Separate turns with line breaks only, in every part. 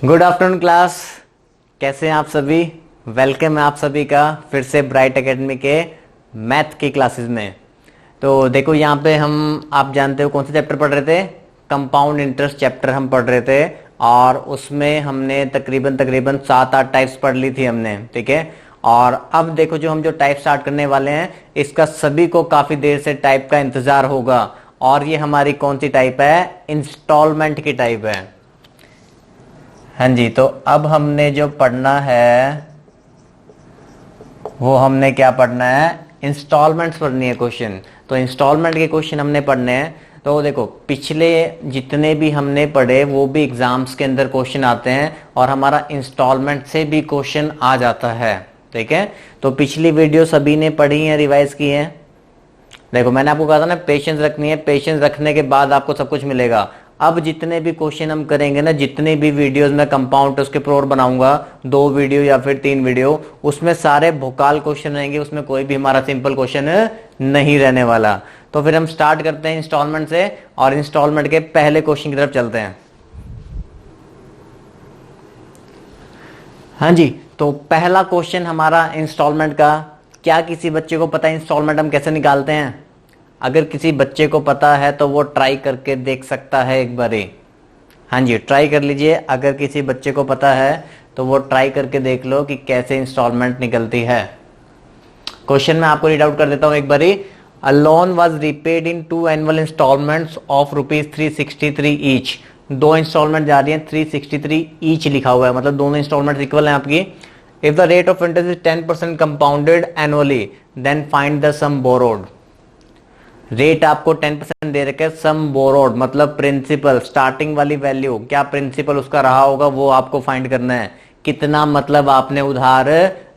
Good afternoon class. कैसे हैं आप सभी? वेलकम है आप सभी का फिर से ब्राइट एकेडमी के मैथ की क्लासेस में। तो देखो यहाँ पे हम, आप जानते हो कौन सा चैप्टर पढ़ रहे थे? कंपाउंड इंटरेस्ट चैप्टर हम पढ़ रहे थे और उसमें हमने तकरीबन तकरीबन 7-8 टाइप्स पढ़ ली थी हमने, ठीक है। और अब देखो जो हम टाइप स्टार्ट करने वाले हैं, इसका सभी को काफी देर से टाइप का इंतजार होगा और ये हमारी कौन सी टाइप है? इंस्टॉलमेंट की टाइप है। हाँ जी, तो अब हमने जो पढ़ना है वो हमने क्या पढ़ना है? इंस्टॉलमेंट्स पढ़नी है क्वेश्चन। तो इंस्टॉलमेंट के क्वेश्चन हमने पढ़ने हैं। तो देखो पिछले जितने भी हमने पढ़े वो भी एग्जाम्स के अंदर क्वेश्चन आते हैं और हमारा इंस्टॉलमेंट से भी क्वेश्चन आ जाता है, ठीक है। तो पिछली वीडियो सभी ने पढ़ी है, रिवाइज की है। देखो मैंने आपको कहा था ना, पेशेंस रखनी है, पेशेंस रखने के बाद आपको सब कुछ मिलेगा। अब जितने भी क्वेश्चन हम करेंगे ना, जितने भी वीडियोस में कंपाउंड उसके प्रोर बनाऊंगा, 2 वीडियो या फिर 3 वीडियो, उसमें सारे भोकाल क्वेश्चन रहेंगे, उसमें कोई भी हमारा सिंपल क्वेश्चन नहीं रहने वाला। तो फिर हम स्टार्ट करते हैं इंस्टॉलमेंट से और इंस्टॉलमेंट के पहले क्वेश्चन की तरफ चलते हैं। हाँ जी, तो पहला क्वेश्चन हमारा इंस्टॉलमेंट का, क्या किसी बच्चे को पता है इंस्टॉलमेंट हम कैसे निकालते हैं? अगर किसी बच्चे को पता है तो वो ट्राई करके देख सकता है एक बारी। हाँ जी, ट्राई कर लीजिए। अगर किसी बच्चे को पता है तो वो ट्राई करके देख लो कि कैसे इंस्टॉलमेंट निकलती है। क्वेश्चन में आपको रीड आउट कर देता हूं एक बारी। A loan was repaid in 2 annual instalments of ₹363 each. 2 instalment जा रही है, 363 ईच लिखा हुआ है, मतलब दोनों इंस्टॉलमेंट इक्वल है आपकी। If the rate of interest is 10% compounded annually then find the sum borrowed. Rate आपको 10% दे रखे, सम बोरोड मतलब प्रिंसिपल, स्टार्टिंग वाली वैल्यू, क्या प्रिंसिपल उसका रहा होगा वो आपको फाइंड करना है। कितना मतलब आपने उधार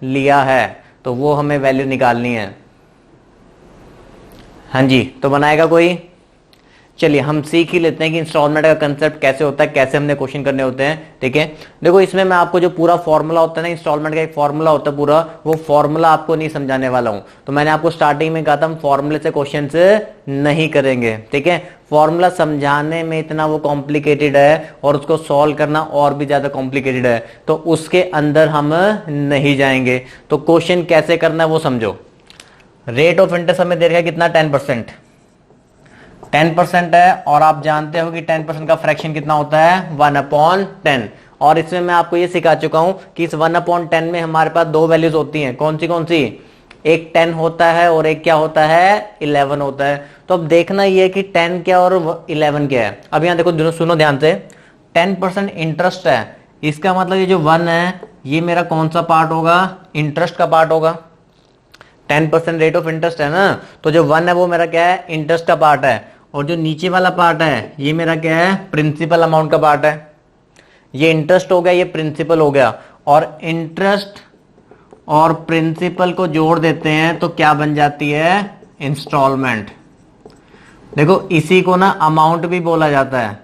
लिया है, तो वो हमें वैल्यू निकालनी है। हाँ जी, तो बनाएगा कोई? चलिए हम सीख ही लेते हैं कि इंस्टॉलमेंट का कंसेप्ट कैसे होता है, कैसे हमने क्वेश्चन करने होते हैं, ठीक है। देखो इसमें मैं आपको जो पूरा फॉर्मूला होता है ना, इंस्टॉलमेंट का एक फॉर्मूला होता है पूरा, वो फॉर्मूला आपको नहीं समझाने वाला हूं। तो मैंने आपको स्टार्टिंग में कहा था हम फॉर्मूले से क्वेश्चन नहीं करेंगे, ठीक है। फॉर्मूला समझाने में इतना वो कॉम्प्लिकेटेड है और उसको सॉल्व करना और भी ज्यादा कॉम्प्लिकेटेड है, तो उसके अंदर हम नहीं जाएंगे। तो क्वेश्चन कैसे करना है वो समझो। रेट ऑफ इंटरेस्ट हमें दे रखा है कितना? 10%। 10% है और आप जानते हो कि 10% का फ्रैक्शन कितना होता है? 1/10। और इसमें मैं आपको ये सिखा चुका हूं कि इस 1/10 में हमारे पास 2 वैल्यूज होती हैं। कौन सी? एक 10 होता है और एक क्या होता है? 11 होता है। तो अब देखना ये है कि 10 क्या और 11 क्या है। अब यहां देखो, सुनो ध्यान से, 10% इंटरेस्ट है, इसका मतलब ये जो 1 है ये मेरा कौन सा पार्ट होगा? इंटरेस्ट का पार्ट होगा। 10% रेट ऑफ इंटरेस्ट है ना, तो जो 1 है वो मेरा क्या है? इंटरेस्ट का पार्ट है। और जो नीचे वाला पार्ट है ये मेरा क्या है? प्रिंसिपल अमाउंट का पार्ट है। ये इंटरेस्ट हो गया, ये प्रिंसिपल हो गया, और इंटरेस्ट और प्रिंसिपल को जोड़ देते हैं तो क्या बन जाती है? इंस्टॉलमेंट। देखो इसी को ना अमाउंट भी बोला जाता है।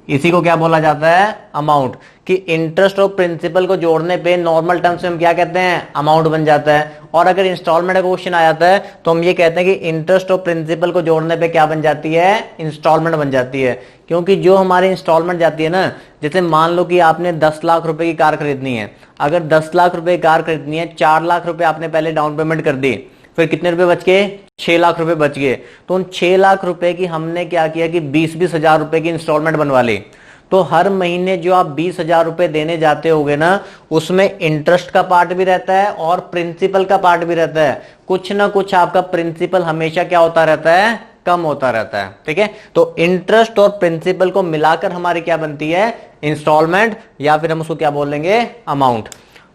इसी को क्या बोला जाता है? अमाउंट। कि इंटरेस्ट और प्रिंसिपल को जोड़ने पे नॉर्मल टर्म्स में हम क्या कहते हैं? अमाउंट बन जाता है। और अगर इंस्टॉलमेंट का क्वेश्चन आ जाता है तो हम ये कहते हैं कि इंटरेस्ट और प्रिंसिपल को जोड़ने पे क्या बन जाती है? इंस्टॉलमेंट बन जाती है। क्योंकि जो हमारी इंस्टॉलमेंट जाती है ना, जैसे मान लो कि आपने 10 लाख रुपए की कार खरीदनी है। अगर 10 लाख रुपए की कार खरीदनी है, 4 लाख रुपए आपने पहले डाउन पेमेंट कर दी, फिर कितने रुपए बच गए? 6 लाख रुपए बच गए। तो उन 6 लाख रुपए की हमने क्या किया कि 20-20 हजार रुपए की इंस्टॉलमेंट बनवा ली। तो हर महीने जो आप 20,000 रुपए देने जाते होगे ना, उसमें इंटरेस्ट का पार्ट भी रहता है और प्रिंसिपल का पार्ट भी रहता है। कुछ ना कुछ आपका प्रिंसिपल हमेशा क्या होता रहता है? कम होता रहता है, ठीक है। तो इंटरेस्ट और प्रिंसिपल को मिलाकर हमारी क्या बनती है? इंस्टॉलमेंट, या फिर हम उसको क्या बोलेंगे? अमाउंट।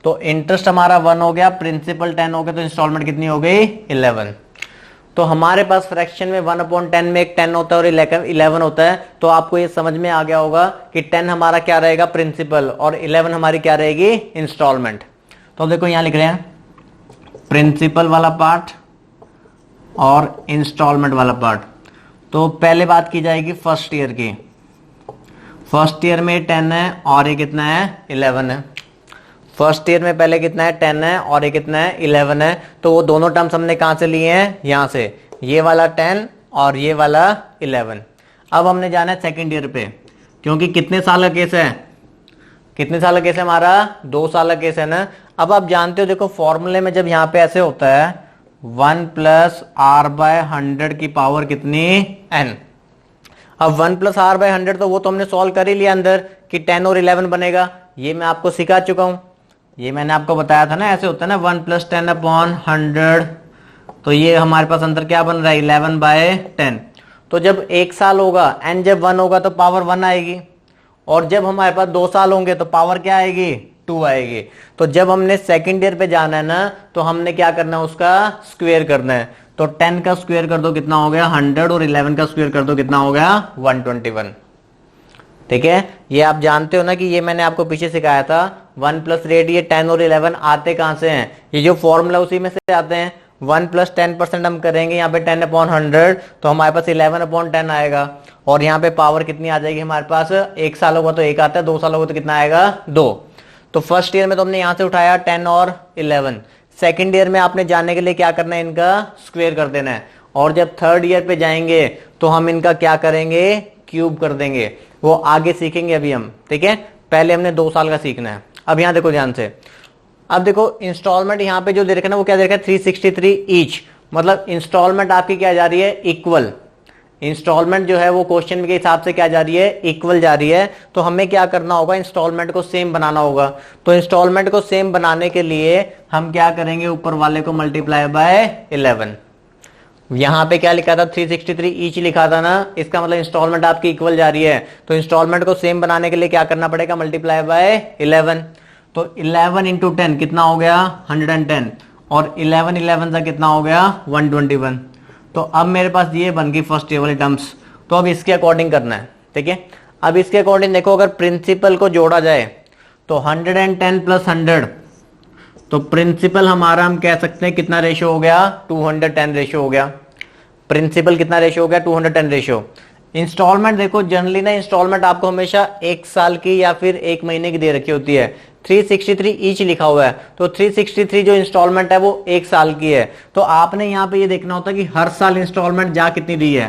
तो इंटरेस्ट हमारा 1 हो गया, प्रिंसिपल 10 हो गया, तो इंस्टॉलमेंट कितनी हो गई? 11। तो हमारे पास फ्रैक्शन में 1/10 में एक 10 होता है और 11 होता है। तो आपको ये समझ में आ गया होगा कि 10 हमारा क्या रहेगा? प्रिंसिपल, और 11 हमारी क्या रहेगी? इंस्टॉलमेंट। तो देखो यहां लिख रहे हैं प्रिंसिपल वाला पार्ट और इंस्टॉलमेंट वाला पार्ट। तो पहले बात की जाएगी फर्स्ट ईयर की। फर्स्ट ईयर में 10 है और ये कितना है? 11 है। फर्स्ट ईयर में पहले कितना है? 10 है और ये कितना है? 11 है। तो वो दोनों टर्म्स हमने कहां से लिए हैं? यहां से। ये वाला 10 और ये वाला 11। अब हमने जाना है सेकेंड ईयर पे, क्योंकि कितने साल का केस है? कितने साल का केस है हमारा? 2 साल का केस है ना। अब आप जानते हो देखो फॉर्मूले में जब यहां पे ऐसे होता है 1 प्लस आर बाय 100 की पावर कितनी? n। अब 1 प्लस आर बाय 100 तो वो तो हमने सॉल्व कर ही लिया अंदर कि 10 और 11 बनेगा, ये मैं आपको सिखा चुका हूं, ये मैंने आपको बताया था ना। ऐसे होता है ना 1 प्लस 10 अपॉन 100, तो ये हमारे पास अंदर क्या बन रहा है 11 बाय 10। तो जब 1 साल होगा n जब 1 होगा तो पावर 1 आएगी, और जब हमारे पास 2 साल होंगे तो पावर क्या आएगी? 2 आएगी। तो जब हमने सेकंड ईयर पे जाना है ना तो हमने क्या करना है? उसका स्क्वायर करना है। तो 10 का स्क्वायर कर दो कितना हो गया? 100, और 11 का स्क्वायर कर दो कितना हो गया? 121। ठीक है, ये आप जानते हो ना कि ये मैंने आपको पीछे सिखाया था 1 प्लस रेट, ये 10 और 11 आते कहां से हैं? ये जो फॉर्मूला उसी में से आते हैं। 1 प्लस 10% हम करेंगे यहाँ पे 10 अपॉन 100, तो हमारे पास 11 अपॉन 10 आएगा, और यहाँ पे पावर कितनी आ जाएगी हमारे पास? 1 साल होगा तो 1 आता है, 2 साल होगा तो कितना आएगा? 2। तो फर्स्ट ईयर में तो हमने यहाँ से उठाया 10 और 11, सेकेंड ईयर में आपने जानने के लिए क्या करना है? इनका स्क्वायर कर देना है, और जब थर्ड ईयर पे जाएंगे तो हम इनका क्या करेंगे? क्यूब कर देंगे। वो आगे सीखेंगे अभी हम, ठीक है। पहले हमने 2 साल का सीखना है। अब यहां देखो ध्यान से, अब देखो इंस्टॉलमेंट यहां पे जो दे रखा है ना वो क्या दे रखा है? 363 ईच, मतलब इंस्टॉलमेंट आपकी क्या जा रही है? इक्वल। इंस्टॉलमेंट जो है वो क्वेश्चन के हिसाब से क्या जा रही है? इक्वल जा रही है। तो हमें क्या करना होगा? इंस्टॉलमेंट को सेम बनाना होगा। तो इंस्टॉलमेंट को सेम बनाने के लिए हम क्या करेंगे? ऊपर वाले को मल्टीप्लाई बाय 11। यहां पे क्या लिखा था? 363 ईच लिखा था ना, इसका मतलब इंस्टॉलमेंट आपकी इक्वल जा रही है। तो इंस्टॉलमेंट को सेम बनाने के लिए क्या करना पड़ेगा? Multiply by 11। तो 11 इंटू 10 कितना हो गया? 110, और 11 11 का कितना हो गया? 121। तो अब मेरे पास ये बन गई फर्स्ट ईयर वाली टर्म्स। तो अब इसके अकॉर्डिंग करना है, ठीक है। अब इसके अकॉर्डिंग देखो, अगर प्रिंसिपल को जोड़ा जाए तो 110 प्लस 100, तो प्रिंसिपल हमारा हम कह सकते हैं कितना रेशियो हो गया? 210 रेशियो हो गया। प्रिंसिपल कितना रेशियो हो गया? 210 रेशियो। इंस्टॉलमेंट देखो जनरली ना, इंस्टॉलमेंट आपको हमेशा 1 साल की या फिर 1 महीने की दे रखी होती है। 363 ईच लिखा हुआ है, तो 363 जो इंस्टॉलमेंट है वो 1 साल की है। तो आपने यहाँ पे ये देखना होता है कि हर साल इंस्टॉलमेंट जा कितनी रही है।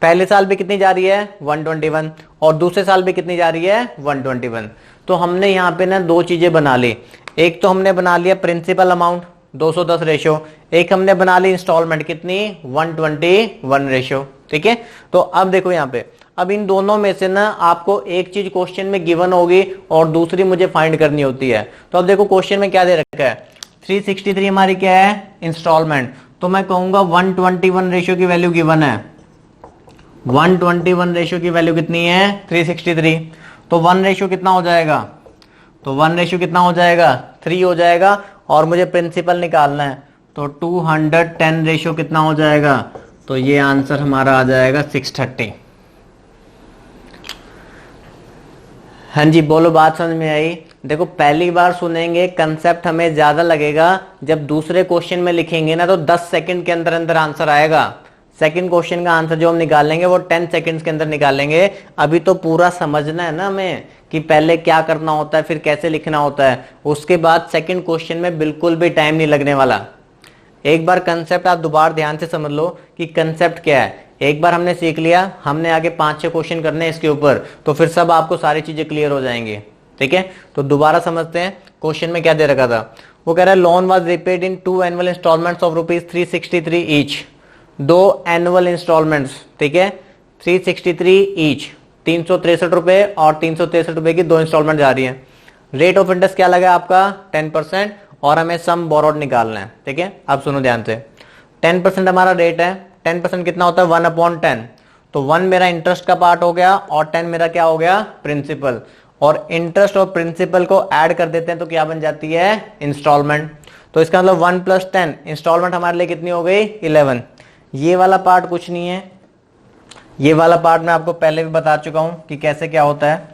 पहले साल भी कितनी जा रही है? 121, और दूसरे साल भी कितनी जा रही है? 121। तो हमने यहाँ पे ना 2 चीजें बना ली। एक तो हमने बना लिया प्रिंसिपल अमाउंट 210 रेशियो, एक हमने बना ली इंस्टॉलमेंट कितनी? 121 रेशियो, ठीक है। तो अब देखो यहाँ पे, अब इन दोनों में से ना आपको एक चीज क्वेश्चन में गिवन होगी और दूसरी मुझे फाइंड करनी होती है। तो अब देखो क्वेश्चन में क्या दे रखा है? 363 हमारी क्या है? इंस्टॉलमेंट। तो मैं कहूंगा 121 रेशियो की वैल्यू गिवन है। 121 रेशियो की वैल्यू कितनी है? 363। तो 1 रेशियो कितना हो जाएगा? तो 1 रेशियो कितना हो जाएगा? 3 हो जाएगा, और मुझे प्रिंसिपल निकालना है। तो 210 रेशियो कितना हो जाएगा? तो ये आंसर हमारा आ जाएगा 630। हाँ जी, बोलो, बात समझ में आई? देखो पहली बार सुनेंगे कंसेप्ट हमें ज्यादा लगेगा, जब दूसरे क्वेश्चन में लिखेंगे ना तो 10 सेकंड के अंदर अंदर आंसर आएगा। सेकंड क्वेश्चन का आंसर जो हम निकालेंगे वो 10 सेकंड्स के अंदर निकालेंगे। अभी तो पूरा समझना है ना हमें कि पहले क्या करना होता है, फिर कैसे लिखना होता है। उसके बाद सेकंड क्वेश्चन में बिल्कुल भी टाइम नहीं लगने वाला। एक बार कंसेप्ट आप दोबारा ध्यान से समझ लो कि कंसेप्ट क्या है। एक बार हमने सीख लिया, हमने आगे 5-6 क्वेश्चन करने हैं इसके ऊपर, तो फिर सब आपको सारी चीजें क्लियर हो जाएंगी, ठीक है। तो दोबारा समझते हैं क्वेश्चन में क्या दे रखा था। वो कह रहा है loan was repaid in 2 annual instalments of ₹363 each. 2 annual instalments, ठीक है, 363 ईच, 363 रुपए और 363 रुपए की 2 इंस्टॉलमेंट जा रही है। रेट ऑफ इंटरेस्ट क्या लगा आपका? 10%, और हमें सम बोरोड निकालना है, ठीक है। अब सुनो ध्यान से, 10% हमारा रेट है। 10% कितना होता है? 1/10। तो 1 मेरा इंटरेस्ट का पार्ट हो गया और 10 मेरा क्या हो गया? प्रिंसिपल। और इंटरेस्ट और प्रिंसिपल को ऐड कर देते हैं तो क्या बन जाती है? इंस्टॉलमेंट। तो इसका मतलब 1 + 10 इंस्टॉलमेंट हमारे लिए कितनी हो गई? 11। ये वाला पार्ट कुछ नहीं है, ये वाला पार्ट मैं आपको पहले भी बता चुका हूं कि कैसे क्या होता है।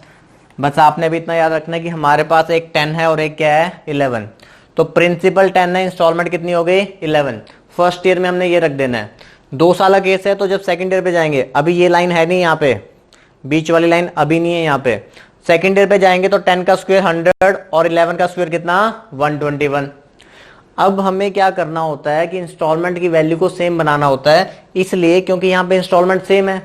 बस आपने भी इतना याद रखना है कि हमारे पास एक 10 है और एक क्या है? 11। तो प्रिंसिपल 10 है, इंस्टॉलमेंट कितनी हो गई? 11। फर्स्ट ईयर में हमने ये रख देना है। 2 साल का केस है, तो जब सेकंड ईयर पे जाएंगे, अभी ये लाइन है नहीं यहाँ पे, बीच वाली लाइन अभी नहीं है यहाँ पे। सेकंड ईयर पे जाएंगे तो 10 का स्क्वायर 100 और 11 का स्क्वायर कितना? 121। अब हमें क्या करना होता है कि इंस्टॉलमेंट की वैल्यू को सेम बनाना होता है, इसलिए क्योंकि यहाँ पे इंस्टॉलमेंट सेम है।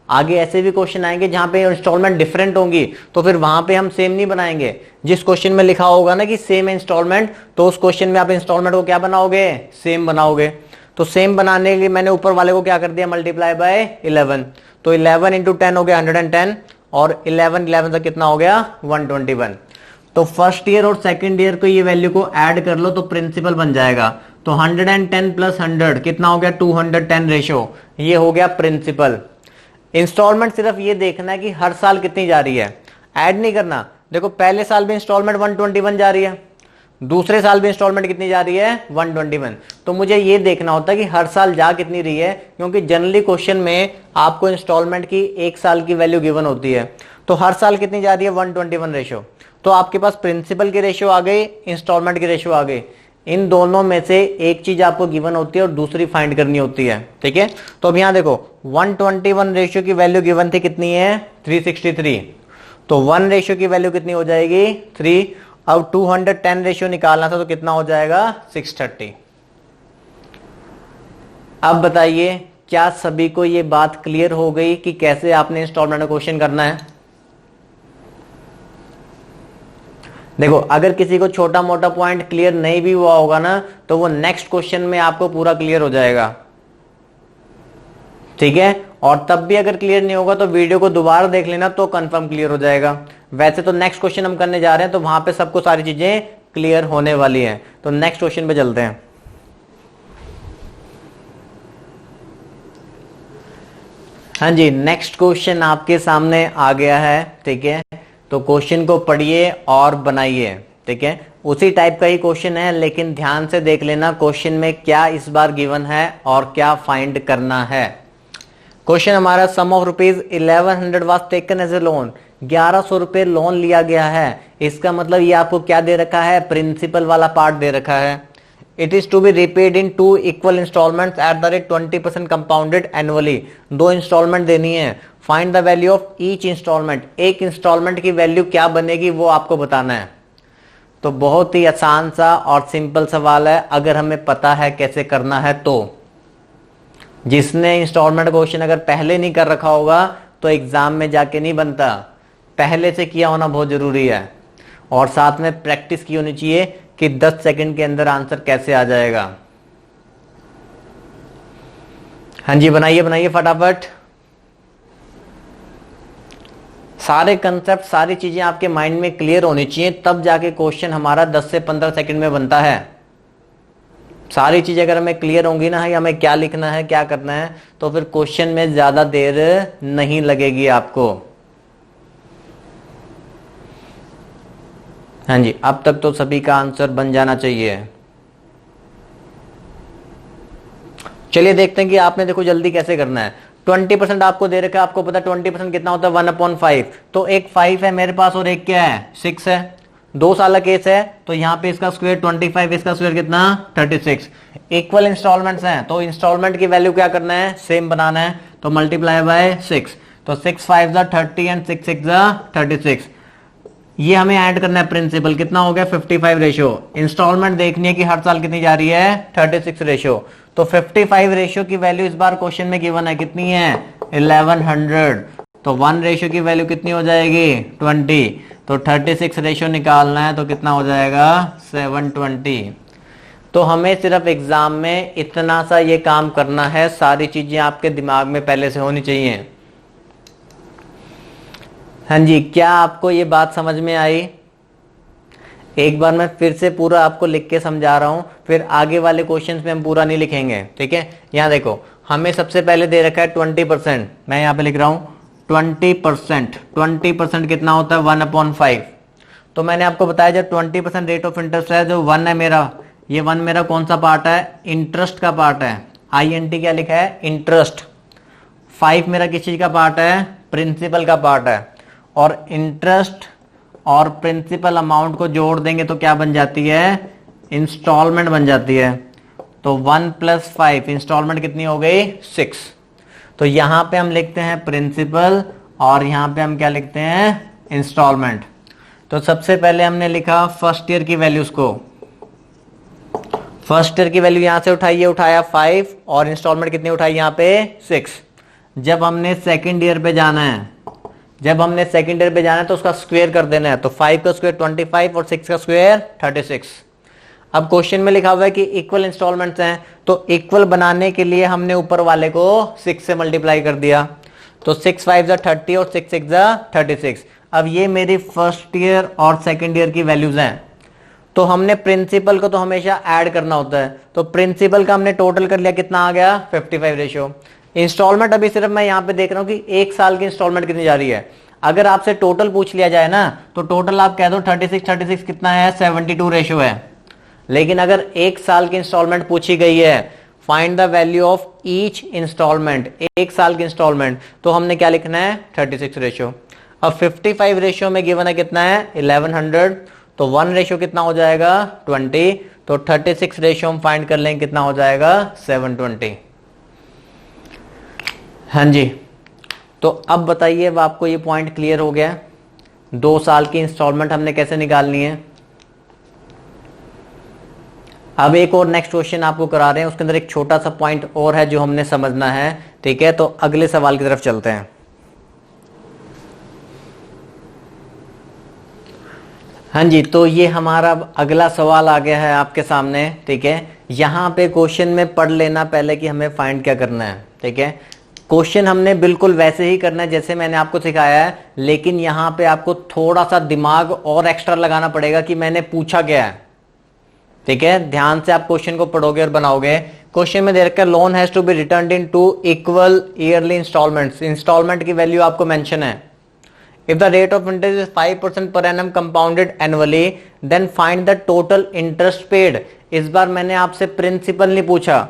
आगे ऐसे भी क्वेश्चन आएंगे जहां पे इंस्टॉलमेंट डिफरेंट होंगी, तो फिर वहां पे हम सेम नहीं बनाएंगे। जिस क्वेश्चन में लिखा होगा ना कि सेम इंस्टॉलमेंट, तो उस क्वेश्चन में आप इंस्टॉलमेंट को क्या बनाओगे, सेम बनाओगे। तो सेम बनाने के लिए मैंने ऊपर वाले को क्या कर दिया, मल्टीप्लाई बाय 11। तो 11 इंटू 10 हो गया 110, और 11 से कितना हो गया 121। तो फर्स्ट ईयर और सेकंड ईयर को ये वैल्यू को ऐड कर लो तो प्रिंसिपल बन जाएगा। तो 110 प्लस 100 कितना हो गया 210 रेशो, ये हो गया प्रिंसिपल। इंस्टॉलमेंट सिर्फ ये देखना है कि हर साल कितनी जा रही है, ऐड नहीं करना। देखो पहले साल भी इंस्टॉलमेंट 121 जा रही है, दूसरे साल भी इंस्टॉलमेंट कितनी जा रही है 121। तो मुझे ये देखना होता है कि हर साल जा कितनी रही है, क्योंकि जनरली क्वेश्चन में आपको इंस्टॉलमेंट की एक साल की वैल्यू गिवन होती है। तो हर साल कितनी जा रही है 121 रेशो। तो आपके पास प्रिंसिपल की रेशियो आ गई, इंस्टॉलमेंट की रेशियो आ गई। इन दोनों में से एक चीज आपको गिवन होती है और दूसरी फाइंड करनी होती है, ठीक है। तो अब यहां देखो 121 रेशियो की वैल्यू गिवन थी, कितनी है 363। तो 1 रेशियो की वैल्यू कितनी हो जाएगी 3। अब 210 रेशियो निकालना था तो कितना हो जाएगा 630। अब बताइए क्या सभी को ये बात क्लियर हो गई कि कैसे आपने इंस्टॉलमेंट में क्वेश्चन करना है। देखो अगर किसी को छोटा मोटा पॉइंट क्लियर नहीं भी हुआ होगा ना, तो वो नेक्स्ट क्वेश्चन में आपको पूरा क्लियर हो जाएगा, ठीक है। और तब भी अगर क्लियर नहीं होगा तो वीडियो को दोबारा देख लेना, तो कंफर्म क्लियर हो जाएगा। वैसे तो नेक्स्ट क्वेश्चन हम करने जा रहे हैं, तो वहां पे सबको सारी चीजें क्लियर होने वाली हैं। तो नेक्स्ट क्वेश्चन पे चलते हैं। हाँ जी, नेक्स्ट क्वेश्चन आपके सामने आ गया है, ठीक है। तो क्वेश्चन को पढ़िए और बनाइए, ठीक है। उसी टाइप का ही क्वेश्चन है, लेकिन ध्यान से देख लेना क्वेश्चन में क्या इस बार गिवन है और क्या फाइंड करना है। क्वेश्चन हमारा sum of rupees 1100 was taken as a loan, 1100 रुपए लोन लिया गया है। इसका मतलब ये आपको क्या दे रखा है, प्रिंसिपल वाला पार्ट दे रखा है। It is to be repaid in 2 equal instalment at the rate 20% compounded annually. 2 instalment देनी है। Find the value of each instalment, एक इंस्टॉलमेंट की वैल्यू क्या बनेगी वो आपको बताना है। तो बहुत ही आसान सा और सिंपल सवाल है, अगर हमें पता है कैसे करना है तो। जिसने इंस्टॉलमेंट क्वेश्चन अगर पहले नहीं कर रखा होगा तो एग्जाम में जाके नहीं बनता, पहले से किया होना बहुत जरूरी है। और साथ में प्रैक्टिस की होनी चाहिए कि 10 सेकंड के अंदर आंसर कैसे आ जाएगा। हाँ जी, बनाइए बनाइए फटाफट। सारे कंसेप्ट सारी चीजें आपके माइंड में क्लियर होनी चाहिए, तब जाके क्वेश्चन हमारा 10 से 15 सेकंड में बनता है। सारी चीजें अगर हमें क्लियर होंगी ना, हमें क्या लिखना है क्या करना है, तो फिर क्वेश्चन में ज्यादा देर नहीं लगेगी आपको। हाँ जी, अब तक तो सभी का आंसर बन जाना चाहिए। चलिए देखते हैं कि आपने देखो जल्दी कैसे करना है। 20% आपको दे रखा है, आपको पता है 20% कितना होता है 1/5। तो एक 5 है मेरे पास और एक क्या है 6 है। 2 साल का केस है, तो यहाँ पे इसका स्क्वायर 25, इसका स्क्वायर कितना 36। इक्वल इंस्टॉलमेंट्स हैं, तो इंस्टॉलमेंट की वैल्यू क्या करना है, सेम बनाना है। तो मल्टीप्लाई बाय 6, तो 6 5 30 एंड 6 6 36। ये हमें ऐड करना है प्रिंसिपल, कितना हो गया 55 रेशियो। इंस्टॉलमेंट देखनी है कि हर साल कितनी जा रही है 36 रेशियो। तो 55 रेशियो की वैल्यू इस बार क्वेश्चन में गिवन है, कितनी है 1100। तो 1 रेशियो की वैल्यू कितनी हो जाएगी 20। तो 36 रेशियो निकालना है, तो कितना हो जाएगा 720। तो हमें सिर्फ एग्जाम में इतना सा ये काम करना है, सारी चीजें आपके दिमाग में पहले से होनी चाहिए। हाँ जी, क्या आपको ये बात समझ में आई? एक बार मैं फिर से पूरा आपको लिख के समझा रहा हूं, फिर आगे वाले क्वेश्चंस में हम पूरा नहीं लिखेंगे, ठीक है। यहां देखो हमें सबसे पहले दे रखा है 20%, मैं यहां पे लिख रहा हूं 20%। 20% कितना होता है 1/5। तो मैंने आपको बताया जब 20% रेट ऑफ इंटरेस्ट है, जो 1 है मेरा, ये 1 मेरा कौन सा पार्ट है, इंटरेस्ट का पार्ट है। INT क्या लिखा है, इंटरेस्ट। 5 मेरा किस चीज का पार्ट है, प्रिंसिपल का पार्ट है। और इंटरेस्ट और प्रिंसिपल अमाउंट को जोड़ देंगे तो क्या बन जाती है, इंस्टॉलमेंट बन जाती है। तो 1 + 5 इंस्टॉलमेंट कितनी हो गई 6। तो यहां पे हम लिखते हैं प्रिंसिपल और यहां पे हम क्या लिखते हैं, इंस्टॉलमेंट। तो सबसे पहले हमने लिखा फर्स्ट ईयर की वैल्यूज को। फर्स्ट ईयर की वैल्यू यहां से उठाइए, उठाया 5 और इंस्टॉलमेंट कितनी उठाई यहां पे 6। जब हमने सेकेंड ईयर पे जाना है, तो उसका स्क्वायर कर देना है। तो 5 का स्क्वायर 25 और 6 का स्क्वायर 36। अब क्वेश्चन में लिखा हुआ है कि इक्वल इंस्टॉलमेंट्स हैं, तो इक्वल बनाने के लिए हमने ऊपर वाले को 6 से मल्टीप्लाई कर दिया। तो 6 5 जा 30 और 6 6 जा 36। अब ये मेरी फर्स्ट ईयर और सेकेंड ईयर की वैल्यूज हैं। तो हमने प्रिंसिपल को तो हमेशा ऐड करना होता है, तो प्रिंसिपल का हमने टोटल कर लिया, कितना आ गया 55 रेशियो। इंस्टॉलमेंट अभी सिर्फ मैं यहां पे देख रहा हूं कि एक साल की इंस्टॉलमेंट कितनी जा रही है। अगर आपसे टोटल पूछ लिया जाए ना, तो टोटल आप कह दो 36 कितना है, 72 रेशियो है। लेकिन अगर एक साल की इंस्टॉलमेंट पूछी गई है, find the value of each instalment, एक साल की इंस्टॉलमेंट, तो हमने क्या लिखना है 36 रेशियो। अब 55 रेशियो में गिवन है कितना है 1100, तो 1 रेशियो कितना हो जाएगा 20, तो 36 रेशियो हम फाइंड कर लेंगे कितना हो जाएगा 720। हाँ जी, तो अब बताइए, अब आपको ये पॉइंट क्लियर हो गया 2 साल की इंस्टॉलमेंट हमने कैसे निकालनी है। अब एक और नेक्स्ट क्वेश्चन आपको करा रहे हैं, उसके अंदर एक छोटा सा पॉइंट और है जो हमने समझना है, ठीक है। तो अगले सवाल की तरफ चलते हैं। हाँ जी, तो ये हमारा अगला सवाल आ गया है आपके सामने, ठीक है। यहां पे क्वेश्चन में पढ़ लेना पहले कि हमें फाइंड क्या करना है, ठीक है। क्वेश्चन हमने बिल्कुल वैसे ही करना है जैसे मैंने आपको सिखाया है, लेकिन यहां पे आपको थोड़ा सा दिमाग और एक्स्ट्रा लगाना पड़ेगा कि मैंने पूछा क्या है, ठीक है। ध्यान से आप क्वेश्चन को पढ़ोगे और बनाओगे। क्वेश्चन में दे रखा है loan has to be returned in 2 equal yearly instalments. Instalment की वैल्यू आपको मेंशन है। If the rate of interest is 5% per annum compounded annually, then find the total interest paid. इस बार मैंने आपसे प्रिंसिपल नहीं पूछा,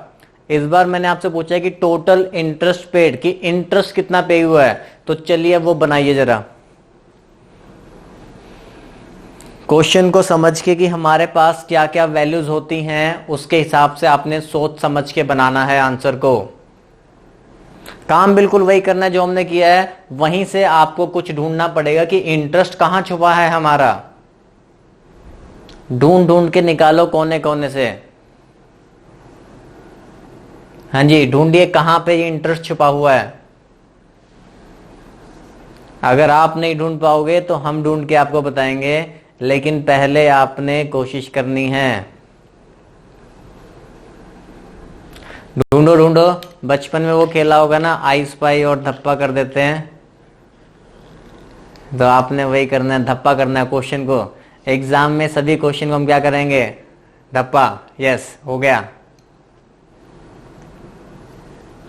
इस बार मैंने आपसे पूछा कि टोटल इंटरेस्ट पेड, कि इंटरेस्ट कितना पे हुआ है। तो चलिए अब वो बनाइए जरा, क्वेश्चन को समझ के कि हमारे पास क्या क्या वैल्यूज होती हैं, उसके हिसाब से आपने सोच समझ के बनाना है आंसर को। काम बिल्कुल वही करना है जो हमने किया है, वहीं से आपको कुछ ढूंढना पड़ेगा कि इंटरेस्ट कहां छुपा है हमारा। ढूंढ ढूंढ के निकालो कोने कोने से। हाँ जी, ढूंढिए कहां पे ये इंटरेस्ट छुपा हुआ है। अगर आप नहीं ढूंढ पाओगे तो हम ढूंढ के आपको बताएंगे, लेकिन पहले आपने कोशिश करनी है। ढूंढो ढूंढो, बचपन में वो खेला होगा ना, आई स्पाई और धप्पा कर देते हैं, तो आपने वही करना है, धप्पा करना है क्वेश्चन को। एग्जाम में सभी क्वेश्चन को हम क्या करेंगे, धप्पा। यस, हो गया।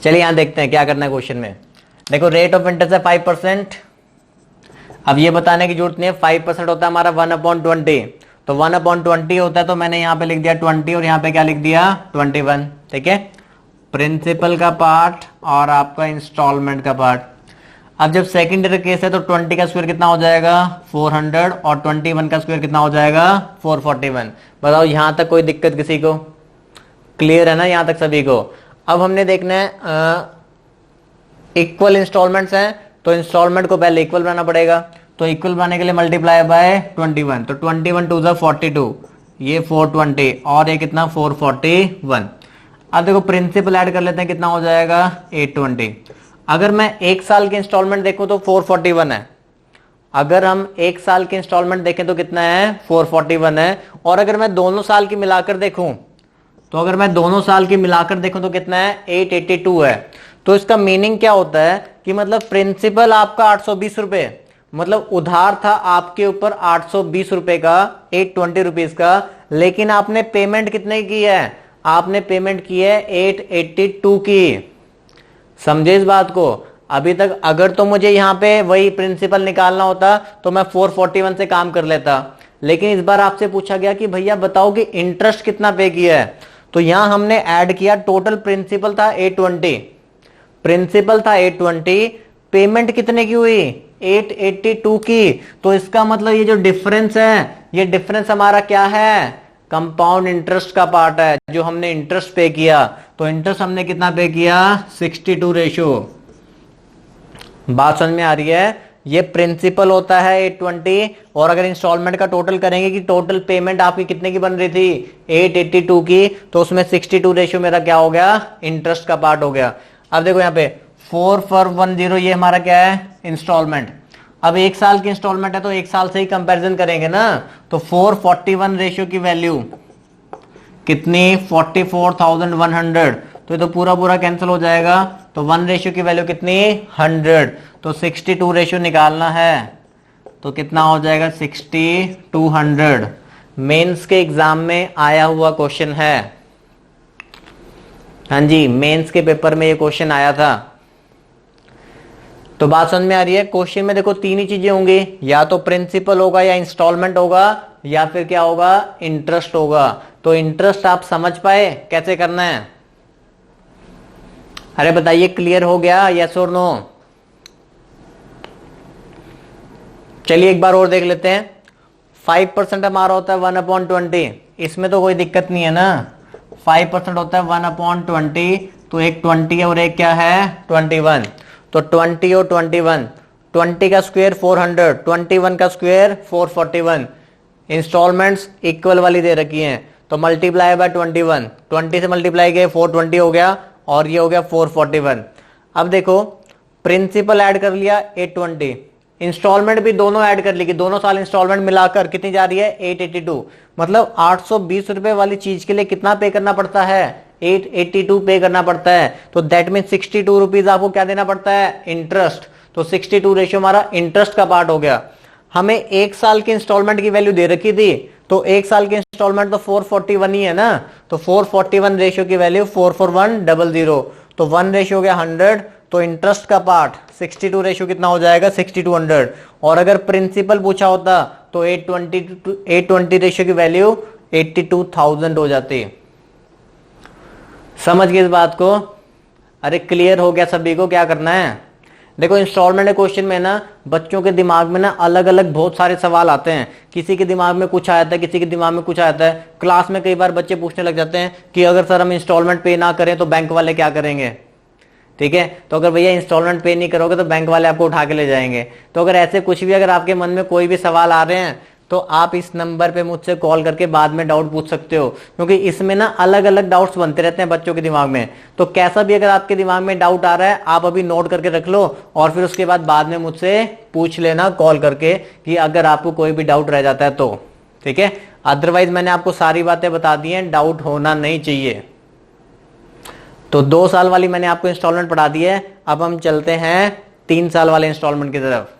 चलिए यहां देखते हैं क्या करना है क्वेश्चन में। देखो, रेट ऑफ इंटरेस्ट है 5%। अब ये बताने की जरूरत नहीं है, 5% होता है हमारा 1/20, तो 1/20 होता है, तो मैंने यहां पे लिख दिया 20 और यहां पे क्या लिख दिया 21, ठीक है। प्रिंसिपल का पार्ट और आपका इंस्टॉलमेंट का पार्ट। अब जब सेकंड ईयर केस है तो 20 का स्क्वायर कितना हो जाएगा 400 और 21 का स्क्वायर कितना हो जाएगा 441। बताओ यहां तक कोई दिक्कत किसी को, क्लियर है ना यहां तक सभी को। अब हमने देखना है इक्वल इंस्टॉलमेंट्स हैं, तो इंस्टॉलमेंट को पहले इक्वल बनाना पड़ेगा, तो इक्वल बनाने के लिए मल्टीप्लाई बाय 21, तो 21 2 42, ये 420 और ये कितना 441। अब देखो प्रिंसिपल ऐड कर लेते हैं, कितना हो जाएगा 820। अगर मैं एक साल की इंस्टॉलमेंट देखूं तो 441 है, अगर हम एक साल की इंस्टॉलमेंट देखें तो कितना है 441 है। और अगर मैं दोनों साल की मिलाकर देखूं, तो अगर मैं दोनों साल की मिलाकर देखूं तो कितना है 882 है। तो इसका मीनिंग क्या होता है कि मतलब प्रिंसिपल आपका 820 रुपए, मतलब उधार था आपके ऊपर 820 रुपए का, 820 रुपीज का, लेकिन आपने पेमेंट कितने की है, आपने पेमेंट की है 882 की। समझे इस बात को। अभी तक अगर तो मुझे यहां पे वही प्रिंसिपल निकालना होता तो मैं 441 से काम कर लेता, लेकिन इस बार आपसे पूछा गया कि भैया बताओ कि इंटरेस्ट कितना पे किया है, तो यहां हमने ऐड किया, टोटल प्रिंसिपल था 820, प्रिंसिपल था 820, पेमेंट कितने की हुई 882 की। तो इसका मतलब ये जो डिफरेंस है, ये डिफरेंस हमारा क्या है, कंपाउंड इंटरेस्ट का पार्ट है, जो हमने इंटरेस्ट पे किया। तो इंटरेस्ट हमने कितना पे किया 62 रेशियो। बात समझ में आ रही है। ये प्रिंसिपल होता है 820, और अगर इंस्टॉलमेंट का टोटल करेंगे कि टोटल पेमेंट आपकी कितने की बन रही थी 882 की, तो उसमें 62 रेशियो मेरा क्या हो गया इंटरेस्ट का पार्ट हो गया। अब देखो यहाँ पे 4410 ये हमारा क्या है, इंस्टॉलमेंट। अब एक साल की इंस्टॉलमेंट है तो एक साल से ही कंपैरिजन करेंगे ना, तो 441 रेशियो की वैल्यू कितनी, 44,100, तो ये तो पूरा पूरा कैंसिल हो जाएगा, तो 1 रेशियो की वैल्यू कितनी, 100, तो 62 रेशियो निकालना है, तो कितना हो जाएगा, 6200। मेंस के एग्जाम में आया हुआ क्वेश्चन है, हाँ जी, मेंस के पेपर में ये क्वेश्चन आया था। तो बात समझ में आ रही है। क्वेश्चन में देखो तीन ही चीजें होंगी, या तो प्रिंसिपल होगा, या इंस्टॉलमेंट होगा, या फिर क्या होगा, इंटरेस्ट होगा। तो इंटरेस्ट आप समझ पाए कैसे करना है? अरे बताइए, क्लियर हो गया, यस और नो? चलिए एक बार और देख लेते हैं। 5% हमारा होता है 1/20, इसमें तो कोई दिक्कत नहीं है ना, 5% होता है 1/20, तो एक 20 है और एक क्या है, 21, तो 20 और 21, 20 का स्क्वायर 400, 21 का स्क्वायर 441। इंस्टॉलमेंट्स इक्वल वाली दे रखी हैं, तो मल्टीप्लाई बाय 21, 20 से मल्टीप्लाई किया 420 हो गया, और ये हो गया 441। अब देखो, प्रिंसिपल ऐड कर लिया 820, इंस्टॉलमेंट भी दोनों ऐड कर ली, कि दोनों साल इंस्टॉलमेंट मिलाकर कितनी जा रही है, 882। मतलब 820 रुपए वाली चीज के लिए कितना पे करना पड़ता है, 882 पे करना पड़ता है। तो दैट मीन 62 रुपीज आपको क्या देना पड़ता है, इंटरेस्ट। तो 62 रेशियो हमारा इंटरेस्ट का पार्ट हो गया। हमें एक साल की इंस्टॉलमेंट की वैल्यू दे रखी थी, तो एक साल की इंस्टॉलमेंट तो 441 ही है ना, तो 441 रेशियो की वैल्यू 44100, तो 1 रेशियो हो गया 100, तो इंटरेस्ट का पार्ट 62 रेशियो कितना हो जाएगा, 6200। और अगर प्रिंसिपल पूछा होता तो 820 रेशियो की वैल्यू 82,000 हो जाती। समझ गए इस बात को? अरे क्लियर हो गया सभी को क्या करना है? देखो, इंस्टॉलमेंट क्वेश्चन में ना बच्चों के दिमाग में ना अलग अलग बहुत सारे सवाल आते हैं, किसी के दिमाग में कुछ आता है, किसी के दिमाग में कुछ आता है। क्लास में कई बार बच्चे पूछने लग जाते हैं कि अगर सर हम इंस्टॉलमेंट पे ना करें तो बैंक वाले क्या करेंगे, ठीक है? तो अगर भैया इंस्टॉलमेंट पे नहीं करोगे तो बैंक वाले आपको उठा के ले जाएंगे। तो अगर ऐसे कुछ भी, अगर आपके मन में कोई भी सवाल आ रहे हैं, तो आप इस नंबर पे मुझसे कॉल करके बाद में डाउट पूछ सकते हो, क्योंकि इसमें ना अलग अलग डाउट्स बनते रहते हैं बच्चों के दिमाग में। तो कैसा भी अगर आपके दिमाग में डाउट आ रहा है, आप अभी नोट करके रख लो, और फिर उसके बाद में मुझसे पूछ लेना कॉल करके, कि अगर आपको कोई भी डाउट रह जाता है तो, ठीक है? अदरवाइज मैंने आपको सारी बातें बता दी हैं, डाउट होना नहीं चाहिए। तो 2 साल वाली मैंने आपको इंस्टॉलमेंट पढ़ा दी है। अब हम चलते हैं 3 साल वाले इंस्टॉलमेंट की तरफ।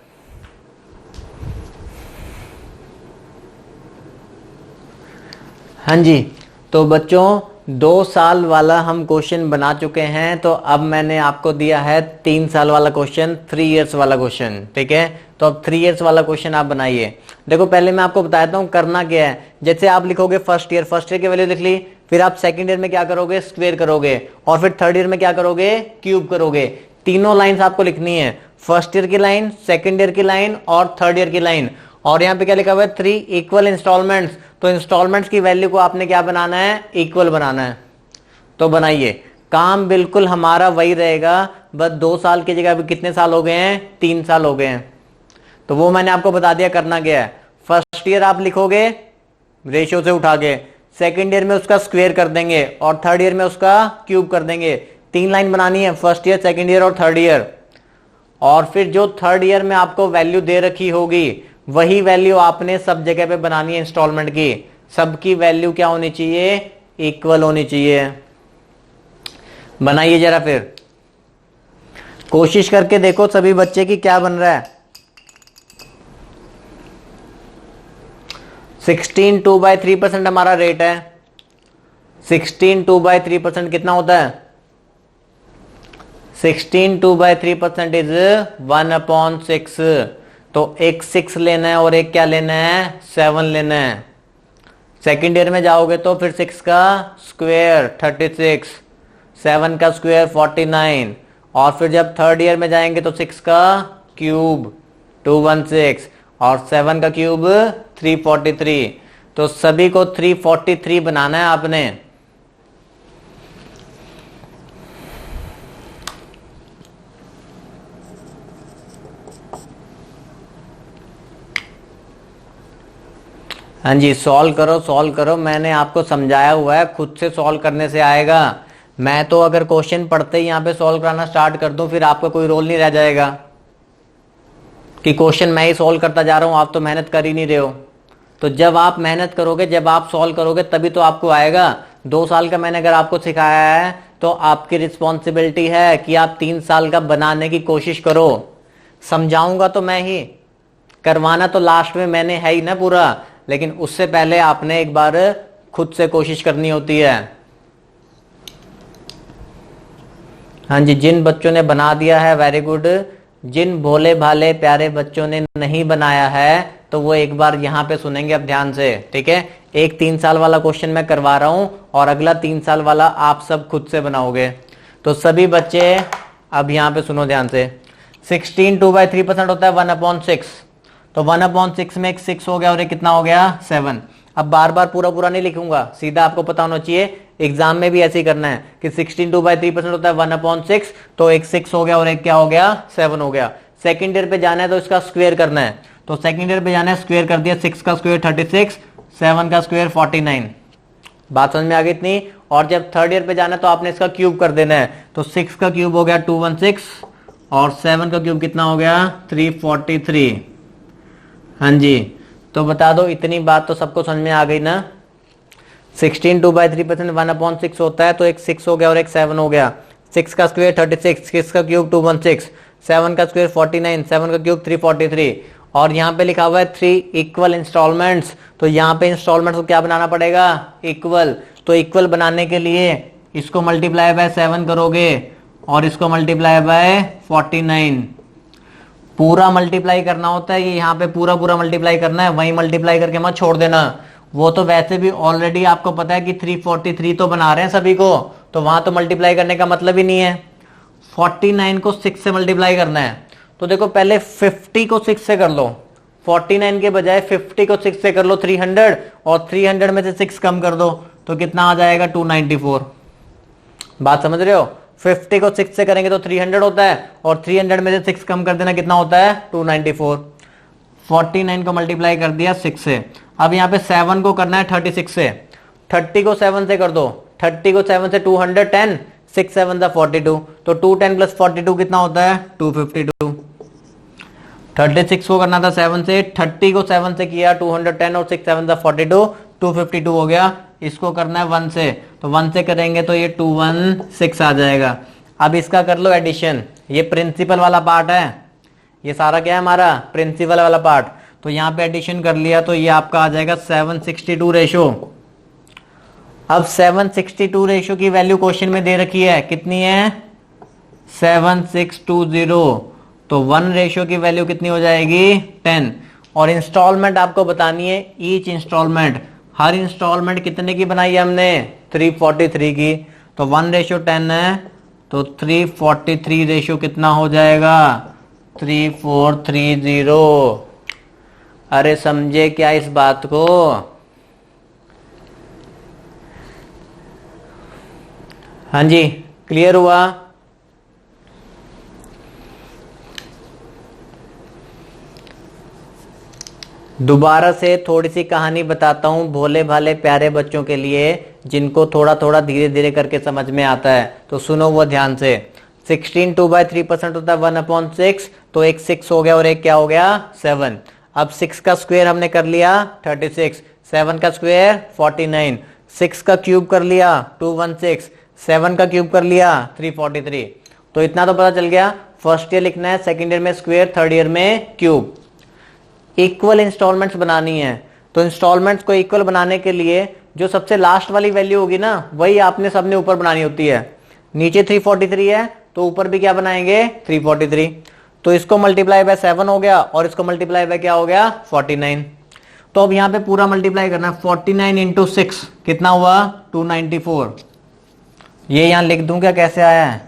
हाँ जी, तो बच्चों 2 साल वाला हम क्वेश्चन बना चुके हैं, तो अब मैंने आपको दिया है 3 साल वाला क्वेश्चन, 3 इयर्स वाला क्वेश्चन, ठीक है? तो अब 3 इयर्स वाला क्वेश्चन आप बनाइए। देखो, पहले मैं आपको बताता हूँ करना क्या है। जैसे आप लिखोगे फर्स्ट ईयर की वैल्यू लिख ली, फिर आप सेकंड ईयर में क्या करोगे, स्क्वायर करोगे, और फिर थर्ड ईयर में क्या करोगे, क्यूब करोगे। तीनों लाइंस आपको लिखनी है, फर्स्ट ईयर की लाइन, सेकंड ईयर की लाइन और थर्ड ईयर की लाइन। और यहाँ पे क्या लिखा हुआ है, 3 इक्वल इंस्टॉलमेंट्स। तो इंस्टॉलमेंट्स की वैल्यू को आपने क्या बनाना है, इक्वल बनाना है। तो बनाइए, काम बिल्कुल हमारा वही रहेगा, बस 2 साल की जगह अभी कितने साल हो गए हैं, 3 साल हो गए हैं। तो वो मैंने आपको बता दिया करना क्या है। फर्स्ट ईयर आप लिखोगे रेशियो से उठा के, सेकेंड ईयर में उसका स्क्वायर कर देंगे, और थर्ड ईयर में उसका क्यूब कर देंगे। 3 लाइन बनानी है, फर्स्ट ईयर, सेकेंड ईयर और थर्ड ईयर। और फिर जो थर्ड ईयर में आपको वैल्यू दे रखी होगी, वही वैल्यू आपने सब जगह पे बनानी है इंस्टॉलमेंट की। सबकी वैल्यू क्या होनी चाहिए, इक्वल होनी चाहिए। बनाइए जरा, फिर कोशिश करके देखो सभी बच्चे की क्या बन रहा है। 16 2/3% हमारा रेट है। 16 2/3% कितना होता है, 16 2/3% इज 1/6। तो एक 6 लेना है और एक क्या लेना है, 7 लेना है। सेकेंड ईयर में जाओगे तो फिर 6 का स्क्वायर 36, 7 का स्क्वायर 49, और फिर जब थर्ड ईयर में जाएंगे तो 6 का क्यूब 216, और 7 का क्यूब 343। तो सभी को 343 बनाना है आपने। हाँ जी, सॉल्व करो सॉल्व करो, मैंने आपको समझाया हुआ है, खुद से सॉल्व करने से आएगा। मैं तो अगर क्वेश्चन पढ़ते ही यहाँ पे सॉल्व कराना स्टार्ट कर दूं, फिर आपका कोई रोल नहीं रह जाएगा कि क्वेश्चन मैं ही सॉल्व करता जा रहा हूं, आप तो मेहनत कर ही नहीं रहे हो। तो जब आप मेहनत करोगे, जब आप सॉल्व करोगे, तभी तो आपको आएगा। 2 साल का मैंने अगर आपको सिखाया है तो आपकी रिस्पॉन्सिबिलिटी है कि आप 3 साल का बनाने की कोशिश करो। समझाऊंगा तो मैं ही, करवाना तो लास्ट में मैंने है ही ना पूरा, लेकिन उससे पहले आपने एक बार खुद से कोशिश करनी होती है। हाँ जी, जिन बच्चों ने बना दिया है वेरी गुड। जिन भोले भाले प्यारे बच्चों ने नहीं बनाया है तो वो एक बार यहाँ पे सुनेंगे अब ध्यान से, ठीक है। एक 3 साल वाला क्वेश्चन मैं करवा रहा हूं और अगला 3 साल वाला आप सब खुद से बनाओगे। तो सभी बच्चे अब यहाँ पे सुनो ध्यान से। 16 2/3% होता है 1/6। तो 1/6 में एक 6 हो गया और एक कितना हो गया 7। अब बार बार पूरा पूरा नहीं लिखूंगा, सीधा आपको पता होना चाहिए। एग्जाम में भी ऐसे ही करना है कि 16 2/3% होता है 1/6। तो एक 6 हो गया और एक क्या हो गया 7 हो गया। सेकंड ईयर पे जाना है तो इसका स्क्वायर करना है। तो सेकंड ईयर पे जाना है, स्क्वायर कर दिया। 6 का स्क्वायर 36, 7 का स्क्वायर 49। बात समझ में आ गई इतनी। और जब थर्ड ईयर पे जाना है तो आपने इसका क्यूब कर देना है। तो 6 का क्यूब हो गया 216 और 7 का क्यूब कितना हो गया 343। हाँ जी, तो बता दो, इतनी बात तो सबको समझ में आ गई ना। 16 2/3% 1/6 होता है, तो एक 6 हो गया और एक 7 हो गया। 6 का स्क्वायर 36, 6 का क्यूब 216, 7 का स्क्वायर 49, 7 का क्यूब 343। और यहाँ पे लिखा हुआ है 3 इक्वल इंस्टॉलमेंट्स। तो यहाँ पे इंस्टॉलमेंट्स को क्या बनाना पड़ेगा इक्वल। तो इक्वल बनाने के लिए इसको मल्टीप्लाई बाय 7 करोगे और इसको मल्टीप्लाई बाय 49। पूरा मल्टीप्लाई करना होता है, ये यहाँ पे पूरा पूरा मल्टीप्लाई करना है, वहीं मल्टीप्लाई करके मत छोड़ देना। वो तो वैसे भी ऑलरेडी आपको पता है कि 343 तो बना रहे हैं सभी को, तो वहां तो मल्टीप्लाई करने का मतलब ही नहीं है। 49 को 6 से मल्टीप्लाई करना है। तो देखो पहले 50 को 6 से कर लो, 49 के बजाय 50 को 6 से कर लो 300, और 300 में से 6 कम कर दो तो कितना आ जाएगा 294। बात समझ रहे हो। 50 को 6 से करेंगे तो 300 होता है, और 300 में से 6 कम कर देना कितना होता है 294। 49 को मल्टीप्लाई कर दिया 6 से। अब यहाँ पे 7 को करना है 36 से। 30 को 7 से कर दो, 30 को 7 से 210, 6 7 42। तो 210 प्लस 42 कितना होता है 252। 36 को करना था 7 से, 30 को 7 से किया 210 और 6 7 42, 252 हो गया। इसको करना है 1 से, तो 1 से करेंगे तो ये 216 आ जाएगा। अब इसका कर लो एडिशन। ये प्रिंसिपल वाला पार्ट है, ये सारा क्या है हमारा प्रिंसिपल वाला पार्ट। तो यहाँ पे एडिशन कर लिया तो ये आपका आ जाएगा 762 रेशो। अब 762 रेशो की वैल्यू क्वेश्चन में दे रखी है, कितनी है 7620। तो 1 रेशो की वैल्यू कितनी हो जाएगी 10। और इंस्टॉलमेंट आपको बतानी है, ईच इंस्टॉलमेंट, हर इंस्टॉलमेंट कितने की बनाई है हमने 343 की। तो 1 रेशो 10 है, तो 343 रेशो कितना हो जाएगा 3430। अरे समझे क्या इस बात को। हाँ जी, क्लियर हुआ। दोबारा से थोड़ी सी कहानी बताता हूं भोले भाले प्यारे बच्चों के लिए, जिनको थोड़ा थोड़ा धीरे धीरे करके समझ में आता है। तो सुनो वो ध्यान से। 16 2/3% होता है 1/6। तो एक 6 हो गया और एक क्या हो गया 7। अब 6 का स्क्वायर हमने कर लिया 36, 7 का स्क्वायर 49, 6 का क्यूब कर लिया 216, 7 का क्यूब कर लिया 343। तो इतना तो पता चल गया। फर्स्ट ईयर लिखना है, सेकंड ईयर में स्क्वायर, थर्ड ईयर में क्यूब। इक्वल इंस्टॉलमेंट्स बनानी है। तो इंस्टॉलमेंट्स को इक्वल बनाने के लिए जो सबसे लास्ट वाली वैल्यू होगी ना, वही आपने सबने ऊपर बनानी होती है। नीचे 343 है तो ऊपर भी क्या बनाएंगे 343। तो इसको मल्टीप्लाई बाय 7 हो गया और इसको मल्टीप्लाई बाय क्या हो गया 49। तो अब यहां पे पूरा मल्टीप्लाई करना है। 49 इंटू 6 कितना हुआ 294। ये यहां लिख दूं क्या कैसे आया है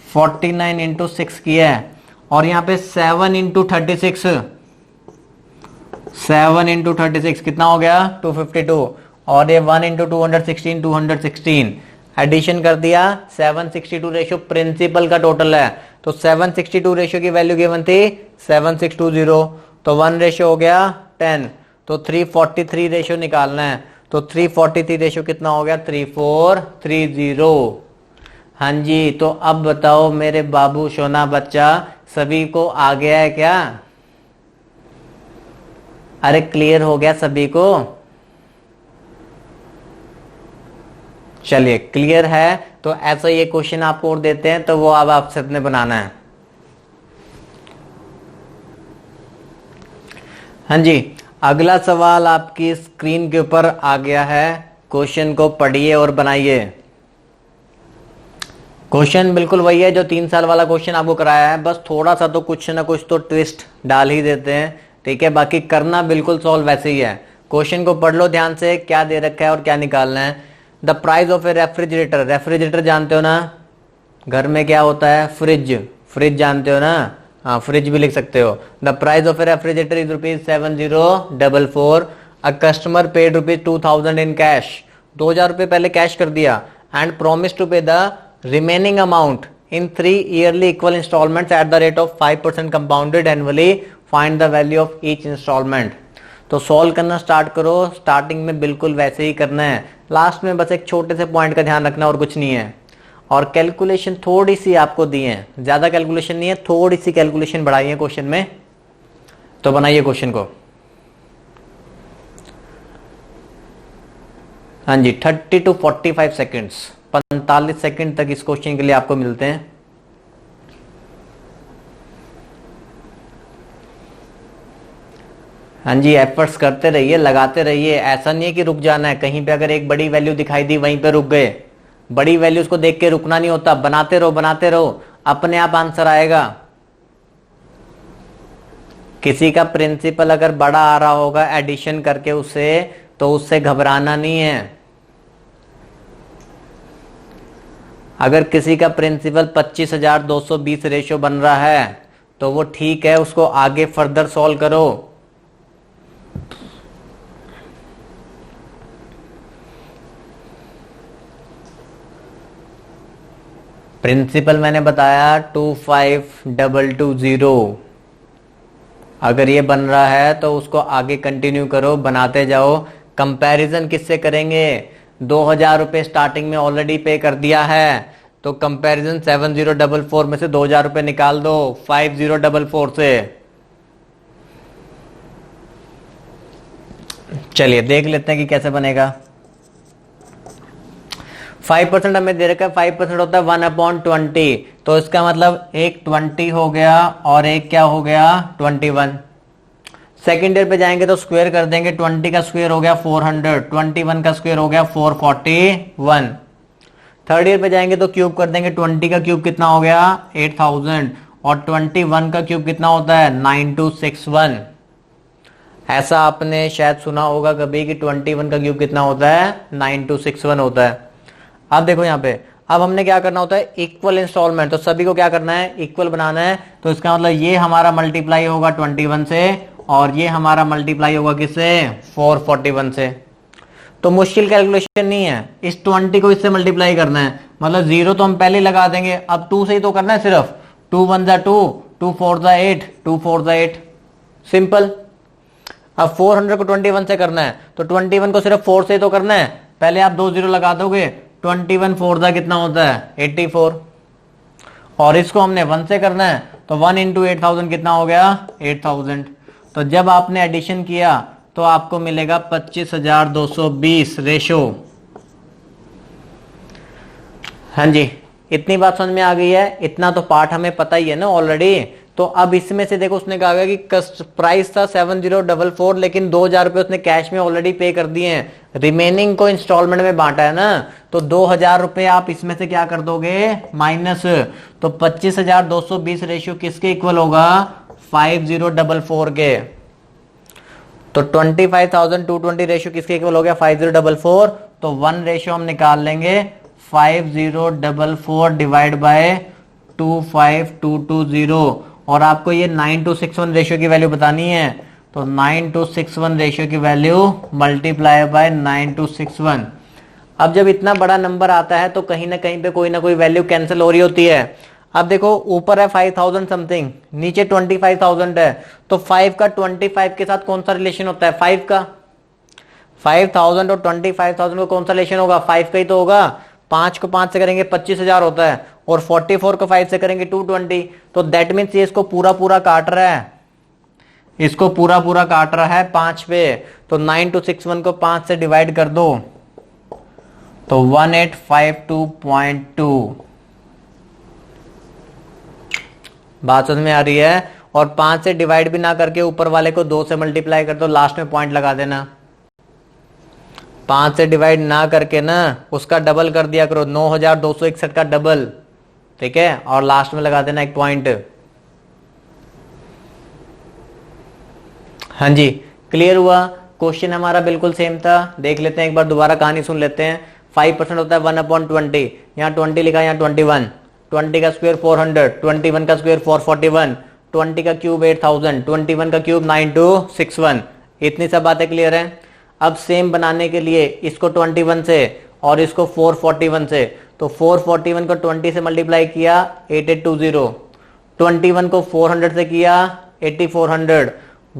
49 इंटू 6 किया है। और यहां पे 7 इंटू 36, 7 इंटू 36 कितना हो गया 252। और ये 1 इंटू 216 216 एडिशन कर दिया। 762 रेशियो प्रिंसिपल का टोटल है। तो 762 रेशियो की वैल्यू गिवन थी 7620। तो 1 रेशियो हो गया 10। तो 343 रेशियो निकालना है। तो 343 रेशियो कितना हो गया, 3430। हाँ जी, तो अब बताओ मेरे बाबू सोना बच्चा, सभी को आ गया है क्या? अरे क्लियर हो गया सभी को? चलिए क्लियर है, तो ऐसा ये क्वेश्चन आपको और देते हैं, तो वो अब आप सबने बनाना है। हाँ जी, अगला सवाल आपकी स्क्रीन के ऊपर आ गया है। क्वेश्चन को पढ़िए और बनाइए। क्वेश्चन बिल्कुल वही है जो 3 साल वाला क्वेश्चन आपको कराया है, बस थोड़ा सा तो कुछ ना कुछ तो ट्विस्ट डाल ही देते हैं, ठीक है। बाकी करना बिल्कुल सॉल्व वैसे ही है। क्वेश्चन को पढ़ लो ध्यान से, क्या दे रखा है और क्या निकालना है। The price of a refrigerator, refrigerator जानते हो ना, घर में क्या होता है, फ्रिज, फ्रिज जानते हो ना, हाँ फ्रिज भी लिख सकते हो। The price of a refrigerator is ₹7044। A customer paid ₹2000 in cash, 2000 रुपये पहले कैश कर दिया, and promise to pay the remaining amount in 3 yearly equal instalments at the rate of 5% compounded annually. Find the value of each instalment. तो solve करना start करो। Starting में बिल्कुल वैसे ही करना है, लास्ट में बस एक छोटे से पॉइंट का ध्यान रखना और कुछ नहीं है। और कैलकुलेशन थोड़ी सी आपको दी है, ज्यादा कैलकुलेशन नहीं है, थोड़ी सी कैलकुलेशन बढ़ाई है क्वेश्चन में। तो बनाइए क्वेश्चन को। हाँ जी, 30 to 45 सेकेंड्स, 45 सेकेंड तक इस क्वेश्चन के लिए आपको मिलते हैं। हाँ जी, एफर्ट्स करते रहिए, लगाते रहिए, ऐसा नहीं है कि रुक जाना है। कहीं पे अगर एक बड़ी वैल्यू दिखाई दी वहीं पे रुक गए, बड़ी वैल्यूज को देख के रुकना नहीं होता, बनाते रहो बनाते रहो, अपने आप आंसर आएगा। किसी का प्रिंसिपल अगर बड़ा आ रहा होगा एडिशन करके उसे, तो उससे घबराना नहीं है। अगर किसी का प्रिंसिपल 25,220 रेशियो बन रहा है तो वो ठीक है, उसको आगे फर्दर सॉल्व करो। प्रिंसिपल मैंने बताया 25220। अगर ये बन रहा है तो उसको आगे कंटिन्यू करो, बनाते जाओ। कंपैरिजन किससे करेंगे? 2000 रुपए स्टार्टिंग में ऑलरेडी पे कर दिया है, तो कंपैरिजन 7044 में से 2000 रुपए निकाल दो 5044 से। चलिए देख लेते हैं कि कैसे बनेगा। 5% हमें दे रखा है, 5% होता है 1/20, तो इसका मतलब एक 20 हो गया और एक क्या हो गया, 21। सेकेंड ईयर पे जाएंगे तो स्क्वायर कर देंगे, 20 का स्क्वायर हो गया 400, 21 का स्क्वायर हो गया 441। थर्ड ईयर पे जाएंगे तो क्यूब कर देंगे, 20 का क्यूब कितना हो गया 8000, और 21 का क्यूब कितना होता है 9261। ऐसा आपने शायद सुना होगा कभी कि 21 का क्यूब कितना होता है 9261 होता है। अब देखो यहाँ पे, अब हमने क्या करना होता है, इक्वल इंस्टॉलमेंट, तो सभी को क्या करना है, इक्वल बनाना है। तो इसका मतलब ये हमारा मल्टीप्लाई होगा 21 से, और ये हमारा मल्टीप्लाई होगा किससे, 441 से। तो मुश्किल कैलकुलेशन नहीं है, इस 20 को इससे मल्टीप्लाई करना है, मतलब 0 तो हम पहले लगा देंगे, अब 2 से ही तो करना है सिर्फ। 2 1 जा 2, 2 4 जा 8, 2 4 जा 8, सिंपल। अब 400 को 21 से करना है, तो 21 को सिर्फ 4 से ही तो करना है, पहले आप 2 0 लगा दोगे, 21 4 जा कितना होता है 84, और इसको हमने 1 से करना है, तो 1 इंटू 8000 कितना हो गया 8000। तो जब आपने एडिशन किया तो आपको मिलेगा 25,220 रेशो। हाँ जी, इतनी बात समझ में आ गई है, इतना तो पार्ट हमें पता ही है ना ऑलरेडी। तो अब इसमें से देखो, उसने कहा कि प्राइस था 7044, लेकिन 2000 रुपए उसने कैश में ऑलरेडी पे कर दिए हैं, रिमेनिंग को इंस्टॉलमेंट में बांटा है ना, तो 2000 रुपए आप इसमें से क्या कर दोगे, माइनस। तो 25,220 रेशियो किसके इक्वल होगा, 5044 के। तो 25,220 रेशियो किसके इक्वल हो गया, 5044। तो 1 रेशियो हम निकाल लेंगे, 5044 डिवाइड बाय 25220, और आपको ये 9261 रेशियो की वैल्यू बतानी है, तो 9261 रेशियो की वैल्यू मल्टीप्लाई बाय 9261। अब जब इतना बड़ा नंबर आता है तो कहीं ना कहीं पे कोई ना कोई वैल्यू कैंसिल हो रही होती है। अब देखो ऊपर है 5000 समथिंग, नीचे 25000 है, तो 5 का 25 के साथ कौन सा रिलेशन होता है, 5 का। 5,000 और 25,000 को कौन सा रिलेशन होगा? 5 का ही तो होगा। 5 को 5 से करेंगे 25,000 होता है, और 44 को 5 से करेंगे 220। तो दैट मीन्स ये इसको पूरा पूरा काट रहा है, इसको पूरा पूरा काट रहा है 5 पे। तो 9261 को 5 से डिवाइड कर दो तो 1852.2। बात समझ में आ रही है? और 5 से डिवाइड भी ना करके ऊपर वाले को 2 से मल्टीप्लाई कर दो, लास्ट में पॉइंट लगा देना। 5 से डिवाइड ना करके ना उसका डबल कर दिया करो, 9261 का डबल, ठीक है, और लास्ट में लगा देना एक पॉइंट। हाँ जी, क्लियर हुआ? क्वेश्चन हमारा बिल्कुल सेम था। देख लेते हैं एक बार दोबारा, कहानी सुन लेते हैं। 5% होता है 1/20, यहाँ 20 लिखा, यहाँ 21, 20 का स्क्वायर 400, 21 का स्क्वायर 441, 20 का क्यूब 8000, 21 का क्यूब 9261। इतनी सब बातें क्लियर है? अब सेम बनाने के लिए इसको 21 से और इसको 441 से, तो 441 को 20 से मल्टीप्लाई किया 8820, 21 को 400 से किया 8400,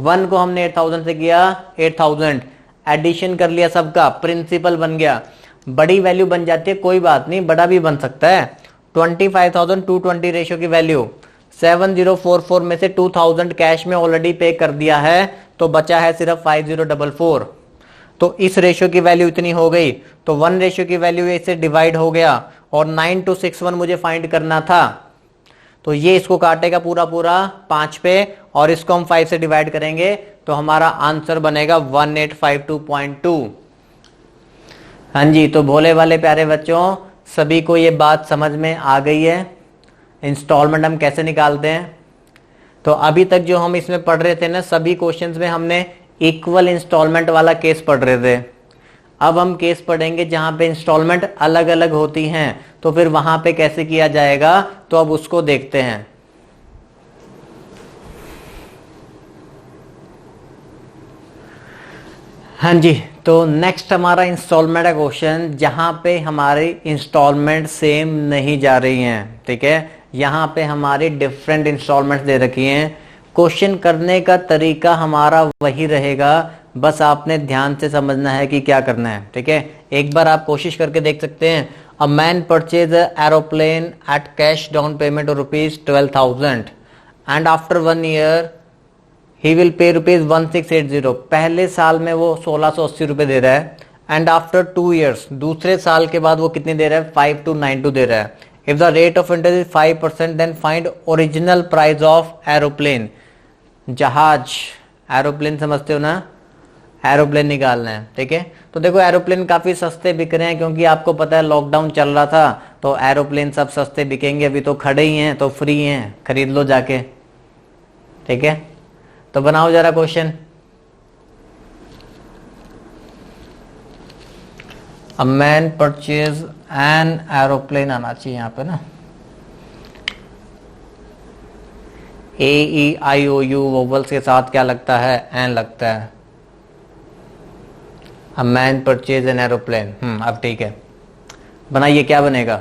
1 को हमने 8000 से किया 8000। एडिशन कर लिया सबका, प्रिंसिपल बन गया। बड़ी वैल्यू बन जाती है, कोई बात नहीं, बड़ा भी बन सकता है। 25,220 रेशियो की वैल्यू 7044 में से 2000 कैश में ऑलरेडी पे कर दिया है, तो बचा है सिर्फ 5044। तो इस रेशियो की वैल्यू इतनी हो गई, तो 1 रेशियो की वैल्यू इससे डिवाइड हो गया, और 9261 मुझे फाइंड करना था। तो ये इसको काटेगा पूरा पूरा 5 पे, और इसको हम 5 से डिवाइड करेंगे, तो हमारा आंसर बनेगा 1852.2। हाँ जी, तो भोले वाले प्यारे बच्चों, सभी को ये बात समझ में आ गई है इंस्टॉलमेंट हम कैसे निकालते हैं? तो अभी तक जो हम इसमें पढ़ रहे थे ना, सभी क्वेश्चंस में हमने इक्वल इंस्टॉलमेंट वाला केस पढ़ रहे थे। अब हम केस पढ़ेंगे जहां पे इंस्टॉलमेंट अलग अलग होती हैं, तो फिर वहां पे कैसे किया जाएगा, तो अब उसको देखते हैं। हाँ जी, तो नेक्स्ट हमारा इंस्टॉलमेंट का क्वेश्चन, जहां पे हमारी इंस्टॉलमेंट सेम नहीं जा रही हैं, ठीक है, यहां पे हमारी डिफरेंट इंस्टॉलमेंट दे रखी हैं। क्वेश्चन करने का तरीका हमारा वही रहेगा, बस आपने ध्यान से समझना है कि क्या करना है, ठीक है। एक बार आप कोशिश करके देख सकते हैं। A man purchase aeroplane at cash down payment of ₹12,000 and after 1 year he will pay ₹1680। पहले साल में वो 1680 रुपए दे रहा है, एंड आफ्टर 2 years दूसरे साल के बाद वो कितने दे रहा है? 5292 दे रहा है। If the rate of interest is 5%, then find original price of aeroplane. जहाज, एरोप्लेन समझते हो ना, एरोप्लेन निकालना है, ठीक है। तो देखो एरोप्लेन काफी सस्ते बिक रहे हैं, क्योंकि आपको पता है लॉकडाउन चल रहा था, तो एरोप्लेन सब सस्ते बिकेंगे। अभी तो खड़े ही हैं, तो फ्री हैं, खरीद लो जाके, ठीक है। तो बनाओ जरा question. A man purchase an aeroplane आना चाहिए यहाँ पे ना, AEIOU वोवल्स के साथ क्या लगता है? एन लगता है। अ मैन परचेज एन एरोप्लेन, अब ठीक है, बनाइए, क्या बनेगा?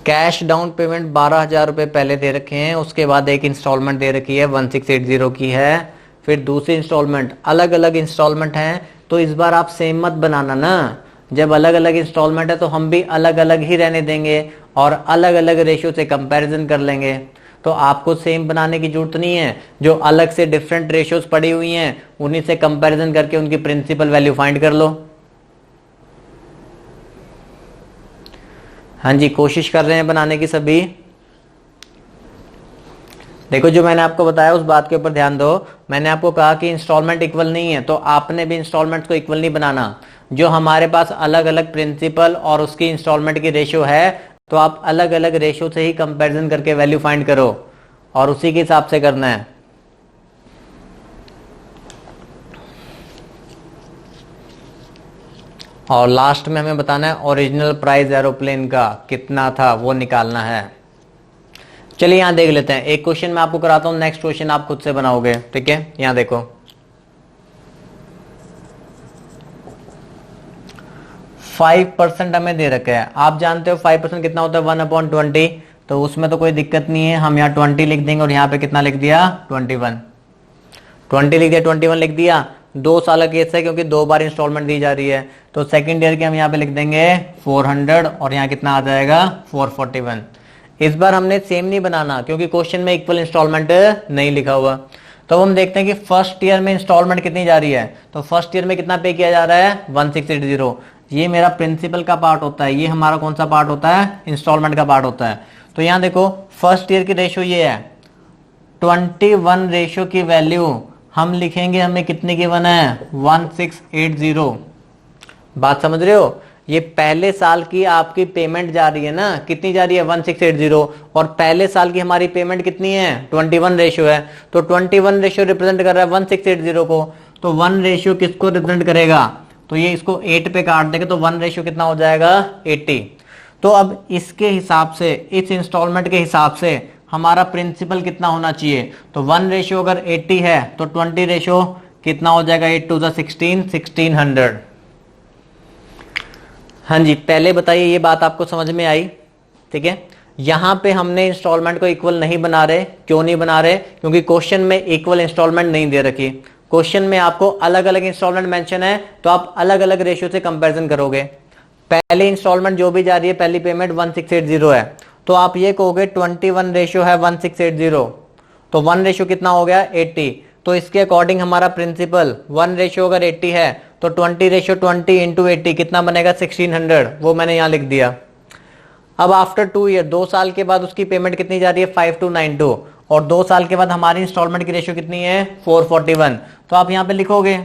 कैश डाउन पेमेंट 12,000 रुपए पहले दे रखे हैं, उसके बाद एक इंस्टॉलमेंट दे रखी है 1680 की है, फिर दूसरी इंस्टॉलमेंट, अलग अलग इंस्टॉलमेंट है। तो इस बार आप सेम मत बनाना ना, जब अलग अलग इंस्टॉलमेंट है तो हम भी अलग अलग ही रहने देंगे और अलग अलग रेशियो से कंपैरिजन कर लेंगे। तो आपको सेम बनाने की जरूरत नहीं है, जो अलग से डिफरेंट रेशियोज पड़ी हुई हैं उन्हीं से कंपैरिजन करके उनकी प्रिंसिपल वैल्यू फाइंड कर लो। हाँ जी, कोशिश कर रहे हैं बनाने की सभी। देखो जो मैंने आपको बताया उस बात के ऊपर ध्यान दो। मैंने आपको कहा कि इंस्टॉलमेंट इक्वल नहीं है, तो आपने भी इंस्टॉलमेंट को इक्वल नहीं बनाना। जो हमारे पास अलग अलग प्रिंसिपल और उसकी इंस्टॉलमेंट की रेशियो है, तो आप अलग अलग रेशियो से ही कंपैरिजन करके वैल्यू फाइंड करो और उसी के हिसाब से करना है। और लास्ट में हमें बताना है ओरिजिनल प्राइस एरोप्लेन का कितना था, वो निकालना है। चलिए यहां देख लेते हैं, एक क्वेश्चन मैं आपको कराता हूं, नेक्स्ट क्वेश्चन आप खुद से बनाओगे, ठीक है। यहां देखो 5% हमें दे रखा है। आप जानते हो 5% कितना होता है? 1/20। तो उसमें तो कोई दिक्कत नहीं है, हम यहाँ 20 लिख देंगे और यहाँ पे कितना लिख दिया 21, 20 लिख दिया 21 लिख दिया। 2 साल का केस है क्योंकि 2 बार इंस्टॉलमेंट दी जा रही है, तो सेकंड ईयर के हम यहाँ पे लिख देंगे 400 और यहाँ कितना आ जाएगा 441। इस बार हमने सेम नहीं बनाना क्योंकि क्वेश्चन में इक्वल इंस्टॉलमेंट नहीं लिखा हुआ। तो हम देखते हैं कि फर्स्ट ईयर में इंस्टॉलमेंट कितनी जा रही है, तो फर्स्ट ईयर में कितना पे किया जा रहा है 1680। ये मेरा प्रिंसिपल का पार्ट होता है, ये हमारा कौन सा पार्ट होता है इंस्टॉलमेंट का पार्ट होता है। तो यहाँ देखो फर्स्ट ईयर की रेशियो ये है 21 रेशियो की वैल्यू हम लिखेंगे, हमें कितने गिवन है 1680। बात समझ रहे हो, ये पहले साल की आपकी पेमेंट जा रही है ना, कितनी जा रही है 1680 और पहले साल की हमारी पेमेंट कितनी है 21 रेशियो है, तो 21 रेशियो रिप्रेजेंट कर रहा है 1680 को। तो 1 रेशियो किसको रिप्रेजेंट करेगा, तो ये इसको 8 पे काट देंगे तो 1 रेशियो कितना हो जाएगा 80। तो अब इसके हिसाब से, इस इंस्टॉलमेंट के हिसाब से हमारा प्रिंसिपल कितना होना चाहिए, तो 1 रेशियो अगर 80 है तो 20 रेशियो कितना हो जाएगा 8 टू 16 1600। हाँ जी, पहले बताइए ये बात आपको समझ में आई, ठीक है। यहां पे हमने इंस्टॉलमेंट को इक्वल नहीं बना रहे, क्यों नहीं बना रहे, क्योंकि क्वेश्चन में इक्वल इंस्टॉलमेंट नहीं दे रखी। क्वेश्चन में आपको अलग अलग इंस्टॉलमेंट मेंशन है तो आप अलग अलग रेशियो से कंपैरिजन करोगे। पहले इंस्टॉलमेंट जो भी जा रही है, पहली पेमेंट 1680 है, तो आप ये कहोगे 21 रेशियो है 1680, तो 1 रेशियो कितना हो गया 80। तो इसके अकॉर्डिंग हमारा प्रिंसिपल 1 रेशियो अगर 80 है तो 20 रेशियो 20 इंटू 80 कितना बनेगा 1600, वो मैंने यहाँ लिख दिया। अब आफ्टर 2 ईयर, 2 साल के बाद उसकी पेमेंट कितनी जा रही है 5292 और 2 साल के बाद हमारी इंस्टॉलमेंट की रेशियो कितनी है 441। तो आप यहाँ पे लिखोगे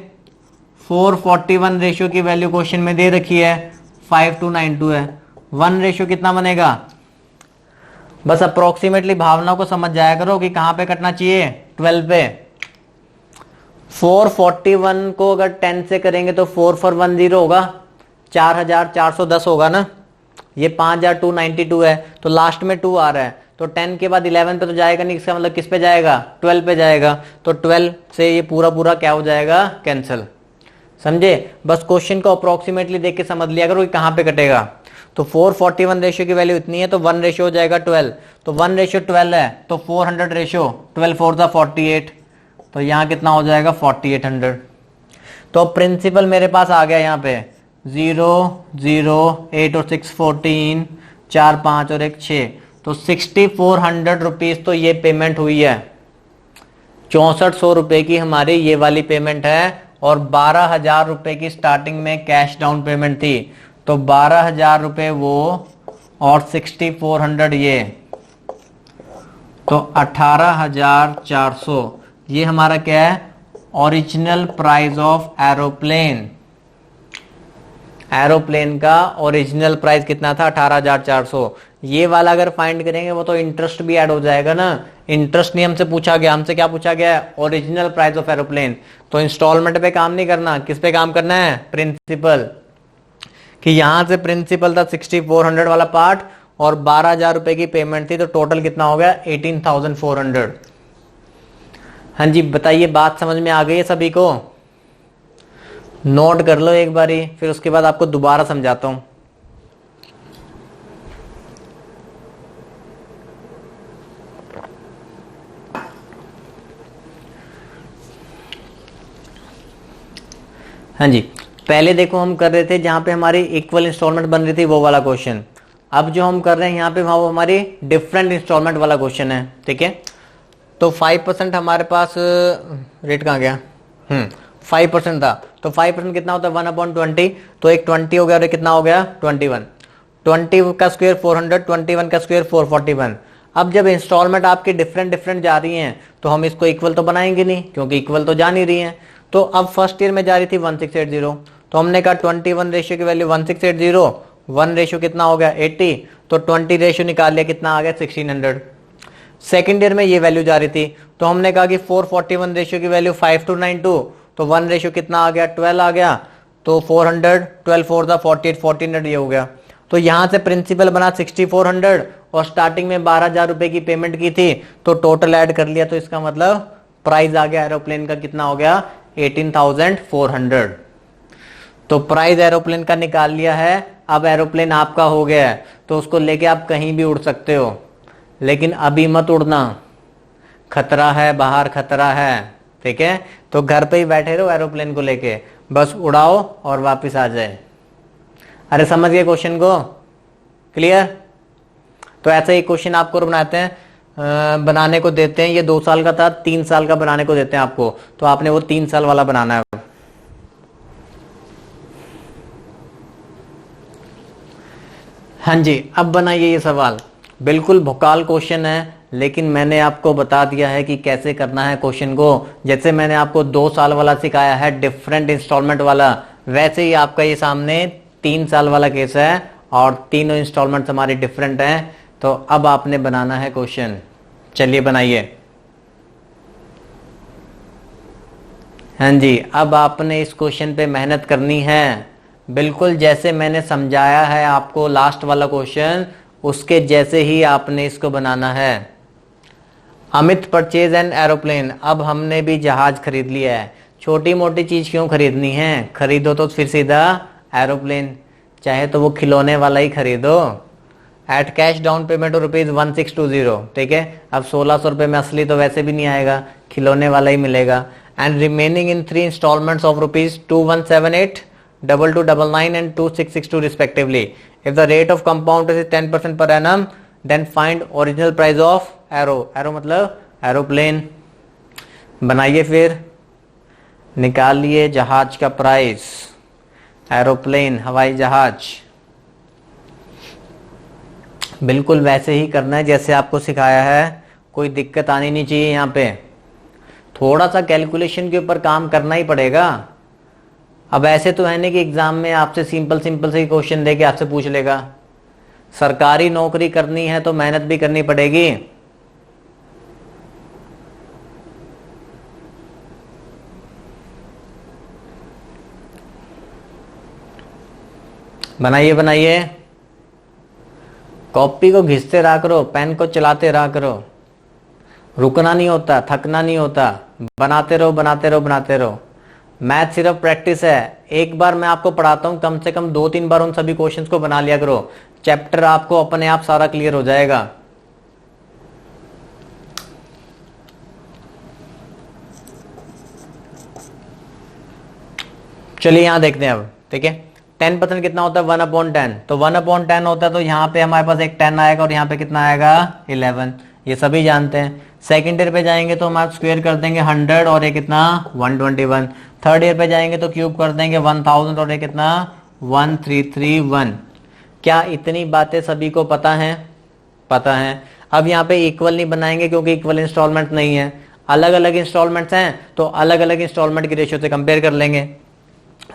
441 रेशियो की वैल्यू क्वेश्चन में दे रखी है 5292 है, 1 रेशियो कितना बनेगा। बस अप्रोक्सीमेटली भावना को समझ जाया करो कि कहां पे कटना चाहिए 12 पे। 441 को अगर 10 से करेंगे तो 4410 होगा, 4410 होगा ना, ये 5292 है, तो लास्ट में 2 आ रहा है, तो 10 के बाद 11 पे तो जाएगा नहीं, इसका मतलब किस पे जाएगा 12 पे जाएगा, तो 12 से ये पूरा पूरा क्या हो जाएगा कैंसिल। समझे, बस क्वेश्चन को अप्रोक्सीमेटली देख के समझ लिया करो कि कहां पे कटेगा। तो 441 रेशियो की वैल्यू इतनी है तो 1 रेशियो हो जाएगा 12, तो 1 रेशियो 12 है तो 400 रेशियो 12 4 48, तो यहाँ कितना हो जाएगा 4800। तो प्रिंसिपल मेरे पास आ गया यहाँ पे 0 0 8 और 6 14 4 5 और 1 6, तो 6400 रुपीज तो ये पेमेंट हुई है। 6400 रुपए की हमारी ये वाली पेमेंट है और 12,000 रुपए की स्टार्टिंग में कैश डाउन पेमेंट थी, तो 12,000 रुपए वो और 6400 ये, तो 18,400 ये हमारा क्या है original price of aeroplane. Aeroplane का ओरिजिनल प्राइस कितना था 18,400। ये वाला अगर फाइंड करेंगे वो तो इंटरेस्ट भी ऐड हो जाएगा ना, इंटरेस्ट नहीं हमसे पूछा गया, हमसे क्या पूछा गया है ओरिजिनल प्राइस ऑफ एरोप्लेन। तो इंस्टॉलमेंट पे काम नहीं करना, किस पे काम करना है प्रिंसिपल, कि यहां से प्रिंसिपल था 6400 वाला पार्ट और 12,000 रुपए की पेमेंट थी, तो टोटल कितना हो गया 18,400। हाँ जी बताइए, बात समझ में आ गई है सभी को, नोट कर लो एक बारी, फिर उसके बाद आपको दोबारा समझाता हूं। हाँ जी, पहले देखो हम कर रहे थे जहां पे हमारी इक्वल इंस्टॉलमेंट बन रही थी वो वाला क्वेश्चन, अब जो हम कर रहे हैं यहाँ पे वो हमारी डिफरेंट इंस्टॉलमेंट वाला क्वेश्चन है, ठीक है। तो 5% हमारे पास रेट कहाँ गया, 5% था, तो 5% कितना होता है 1/20, तो एक 20 हो गया और एक कितना हो गया 21, 20 का स्क्वायर 400, 21 का स्क्वायर 441। अब जब इंस्टॉलमेंट आपकी डिफरेंट डिफरेंट जा रही हैं तो हम इसको इक्वल तो बनाएंगे नहीं क्योंकि इक्वल तो जा नहीं रही हैं। तो अब फर्स्ट ईयर में जा रही थी 1680, तो हमने कहा 21 रेशियो की वैल्यू 1680, 1 रेशियो कितना हो गया 80, तो 20 रेशियो निकाल लिया कितना आ गया 1600। सेकेंड ईयर में ये वैल्यू जा रही थी, तो हमने कहा कि 441 रेशियो की वैल्यू 5292, तो 1 रेशियो कितना आ गया 12 आ गया, तो 400 12 4 48 1400 ये हो गया। तो यहां से प्रिंसिपल बना 6400 और स्टार्टिंग में 12,000 रुपए की पेमेंट की थी, तो टोटल ऐड कर लिया, तो इसका मतलब प्राइस आ गया एरोप्लेन का कितना हो गया 18,400। तो प्राइस एरोप्लेन का निकाल लिया है, अब एरोप्लेन आपका हो गया है तो उसको लेके आप कहीं भी उड़ सकते हो। लेकिन अभी मत उड़ना, खतरा है बाहर, खतरा है। ठीक है, तो घर पे ही बैठे रहो एरोप्लेन को लेके, बस उड़ाओ और वापस आ जाए। अरे समझ गए क्वेश्चन को? क्लियर? तो ऐसा ही क्वेश्चन आपको बनाते हैं, बनाने को देते हैं। ये 2 साल का था, 3 साल का बनाने को देते हैं आपको, तो आपने वो 3 साल वाला बनाना है। हाँ जी, अब बनाइए ये सवाल। बिल्कुल भोकाल क्वेश्चन है, लेकिन मैंने आपको बता दिया है कि कैसे करना है क्वेश्चन को। जैसे मैंने आपको 2 साल वाला सिखाया है, डिफरेंट इंस्टॉलमेंट वाला, वैसे ही आपका ये सामने 3 साल वाला केस है और तीनों इंस्टॉलमेंट हमारे डिफरेंट हैं। तो अब आपने बनाना है क्वेश्चन। चलिए बनाइए। हाँ जी, अब आपने इस क्वेश्चन पे मेहनत करनी है, बिल्कुल जैसे मैंने समझाया है आपको लास्ट वाला क्वेश्चन, उसके जैसे ही आपने इसको बनाना है। Amit purchase an aeroplane. अब हमने भी जहाज खरीद लिया है, छोटी मोटी चीज क्यों खरीदनी है? खरीदो तो फिर सीधा एरोप्लेन, चाहे तो वो खिलौने वाला ही खरीदो। At cash down payment ₹1620। ठीक है, अब 1600 रुपये में असली तो वैसे भी नहीं आएगा, खिलौने वाला ही मिलेगा। And remaining in 3 instalments of ₹2178, 2299 and 2662 respectively. If the rate of compound is 10% per annum, then find original price of aero. Aero मतलब एरोप्लेन। बनाइए फिर, निकालिए जहाज का प्राइस, एरोप्लेन हवाई जहाज। बिल्कुल वैसे ही करना है जैसे आपको सिखाया है, कोई दिक्कत आनी नहीं चाहिए। यहाँ पे थोड़ा सा कैलकुलेशन के ऊपर काम करना ही पड़ेगा। अब ऐसे तो है नहीं कि एग्जाम में आपसे सिंपल से क्वेश्चन देके आपसे पूछ लेगा। सरकारी नौकरी करनी है तो मेहनत भी करनी पड़ेगी। बनाइए बनाइए, कॉपी को घिसते रहा करो, पेन को चलाते रहा करो, रुकना नहीं होता, थकना नहीं होता, बनाते रहो बनाते रहो बनाते रहो। मैथ सिर्फ प्रैक्टिस है। एक बार मैं आपको पढ़ाता हूं, कम से कम 2-3 बार उन सभी क्वेश्चंस को बना लिया करो, चैप्टर आपको अपने आप सारा क्लियर हो जाएगा। चलिए यहां देखते हैं अब। ठीक है, 10% कितना होता है? 1/10। तो 1/10 होता है, तो यहाँ पे हमारे पास एक 10 आएगा और यहाँ पे कितना आएगा? 11। ये सभी जानते हैं। सेकेंड ईयर पे जाएंगे तो हम आप स्क्वायर कर देंगे 100 और ये कितना? 121। थर्ड ईयर पे जाएंगे तो क्यूब कर देंगे 1000 और ये कितना? 1331। क्या इतनी बातें सभी को पता है? पता है। अब यहाँ पे इक्वल नहीं बनाएंगे क्योंकि इक्वल इंस्टॉलमेंट नहीं है, अलग अलग इंस्टॉलमेंट्स हैं, तो अलग अलग इंस्टॉलमेंट की रेशियो से कंपेयर कर लेंगे।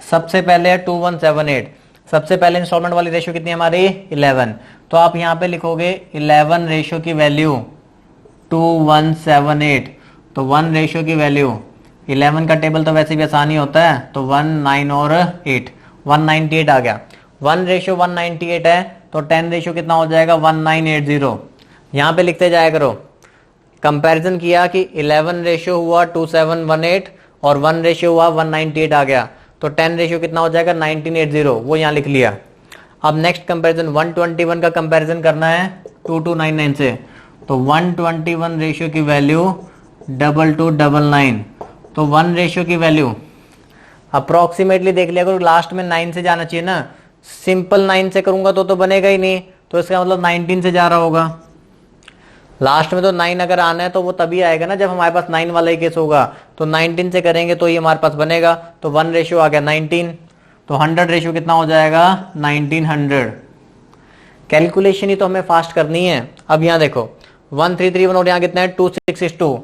सबसे पहले है 2178, सबसे पहले इंस्टॉलमेंट वाली रेशियो कितनी है हमारी? 11। तो आप यहाँ पे लिखोगे 11 रेशियो की वैल्यू 2178, तो 1 रेशियो की वैल्यू 11 का टेबल तो वैसे भी आसानी होता है, तो 1 9 और 8 198 आ गया। 1 रेशियो 198 है, तो 10 रेशियो कितना हो जाएगा? 1980। यहाँ पे लिखते जाया करो। कंपैरिजन किया कि 11 रेशियो हुआ 2718 और 1 रेशियो हुआ 198 आ गया, तो 10 रेशियो कितना हो जाएगा? 1980, वो यहाँ लिख लिया। अब नेक्स्ट कंपैरिजन 121 का कंपैरिजन करना है 2299 से, तो 121 रेशियो की वैल्यू 2299, तो 1 रेशियो की वैल्यू अप्रोक्सीमेटली देख लिया करो, लास्ट में 9 से जाना चाहिए ना। सिंपल 9 से करूंगा तो बनेगा ही नहीं, तो इसका मतलब 19 से जा रहा होगा। लास्ट में तो 9 अगर आना है तो वो तभी आएगा ना जब हमारे पास 9 वाला ही केस होगा, तो 19 से करेंगे तो ये हमारे पास बनेगा। तो 1 रेशियो आ गया 19, तो 100 रेशियो कितना हो जाएगा? 1900। कैलकुलेशन ही तो हमें फास्ट करनी है। अब यहाँ देखो 1331 और यहाँ कितना है? 2662।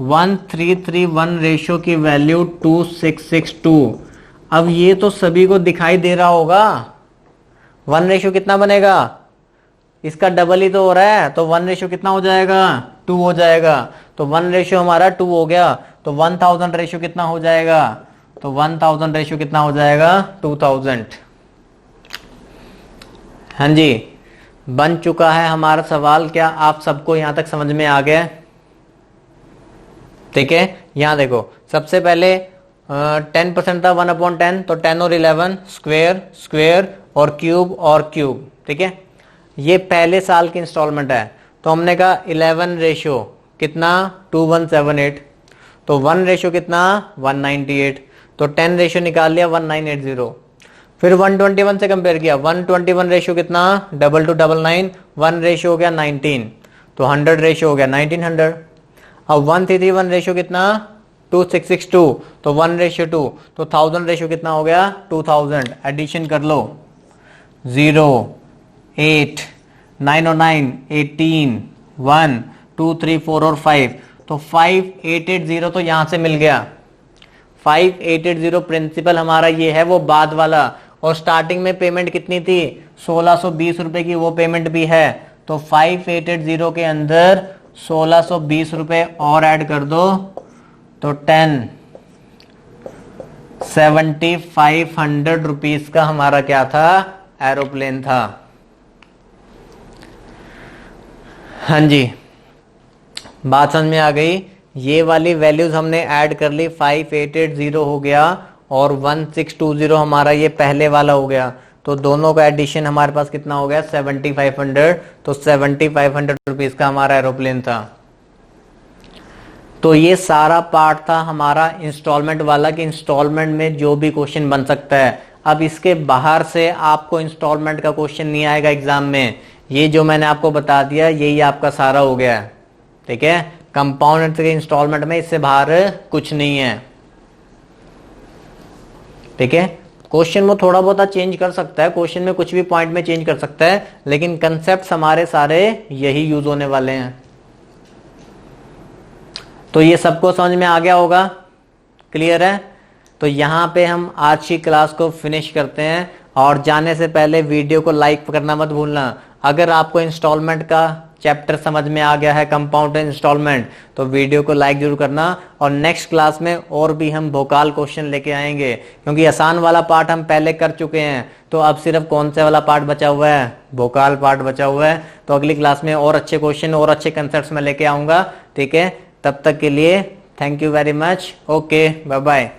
1331 रेशियो की वैल्यू 2662। अब ये तो सभी को दिखाई दे रहा होगा। 1 रेशियो कितना बनेगा? इसका डबल ही तो हो रहा है, तो 1 रेशियो कितना हो जाएगा? 2 हो जाएगा। तो 1 रेशियो हमारा 2 हो गया, तो 1000 रेशियो कितना हो जाएगा? तो 1000 रेशियो कितना हो जाएगा? 2000। हाँ जी, बन चुका है हमारा सवाल। क्या आप सबको यहां तक समझ में आ गया? ठीक है, यहां देखो सबसे पहले 10% था 1/10, तो 10 और 11 स्क्वेयर स्क्वेयर और क्यूब और क्यूब। ठीक है, ये पहले साल की इंस्टॉलमेंट है, तो हमने कहा 11 रेशियो कितना 2178, तो 1 रेशियो कितना 198, तो 10 रेशियो निकाल लिया 1980। फिर 121 से कंपेयर किया, 121 रेशियो कितना 2299, 1 रेशियो हो गया 19, तो 100 रेशियो हो गया 1900। अब 1331 रेशियो कितना 2662, तो 1 रेशियो 2, तो 1000 रेशियो कितना हो गया 2000। एडिशन कर लो 0 8 9 और 9 18 1 2 3 4 और 5, तो 5880 तो यहां से मिल गया। 5880 प्रिंसिपल हमारा ये है वो बाद वाला, और स्टार्टिंग में पेमेंट कितनी थी 1620 रुपए की, वो पेमेंट भी है। तो 5880 के अंदर 1620 रुपए और ऐड कर दो, तो 7500 रुपीस का हमारा क्या था एरोप्लेन था। हाँ जी, बात समझ में आ गई। ये वाली वैल्यूज हमने ऐड कर ली, 5880 हो गया और 1620 हमारा ये पहले वाला हो गया, तो दोनों का एडिशन हमारे पास कितना हो गया 7500, तो 7500 रुपीज का हमारा एरोप्लेन था। तो ये सारा पार्ट था हमारा इंस्टॉलमेंट वाला कि इंस्टॉलमेंट में जो भी क्वेश्चन बन सकता है। अब इसके बाहर से आपको इंस्टॉलमेंट का क्वेश्चन नहीं आएगा एग्जाम में, ये जो मैंने आपको बता दिया यही आपका सारा हो गया, ठीक है। कंपाउंड के इंस्टॉलमेंट में इससे बाहर कुछ नहीं है, ठीक है। क्वेश्चन में थोड़ा बहुत चेंज कर सकता है, क्वेश्चन में कुछ भी पॉइंट में चेंज कर सकता है, लेकिन कंसेप्ट हमारे सारे यही यूज होने वाले हैं। तो ये सबको समझ में आ गया होगा, क्लियर है। तो यहां पे हम आज की क्लास को फिनिश करते हैं, और जाने से पहले वीडियो को लाइक करना मत भूलना। अगर आपको इंस्टॉलमेंट का चैप्टर समझ में आ गया है, कंपाउंड इंस्टॉलमेंट, तो वीडियो को लाइक जरूर करना। और नेक्स्ट क्लास में और भी हम भोकाल क्वेश्चन लेके आएंगे, क्योंकि आसान वाला पार्ट हम पहले कर चुके हैं, तो अब सिर्फ कौन सा वाला पार्ट बचा हुआ है, भोकाल पार्ट बचा हुआ है। तो अगली क्लास में और अच्छे क्वेश्चन और अच्छे कंसेप्ट में लेके आऊंगा, ठीक है। तब तक के लिए thank you very much, okay bye bye.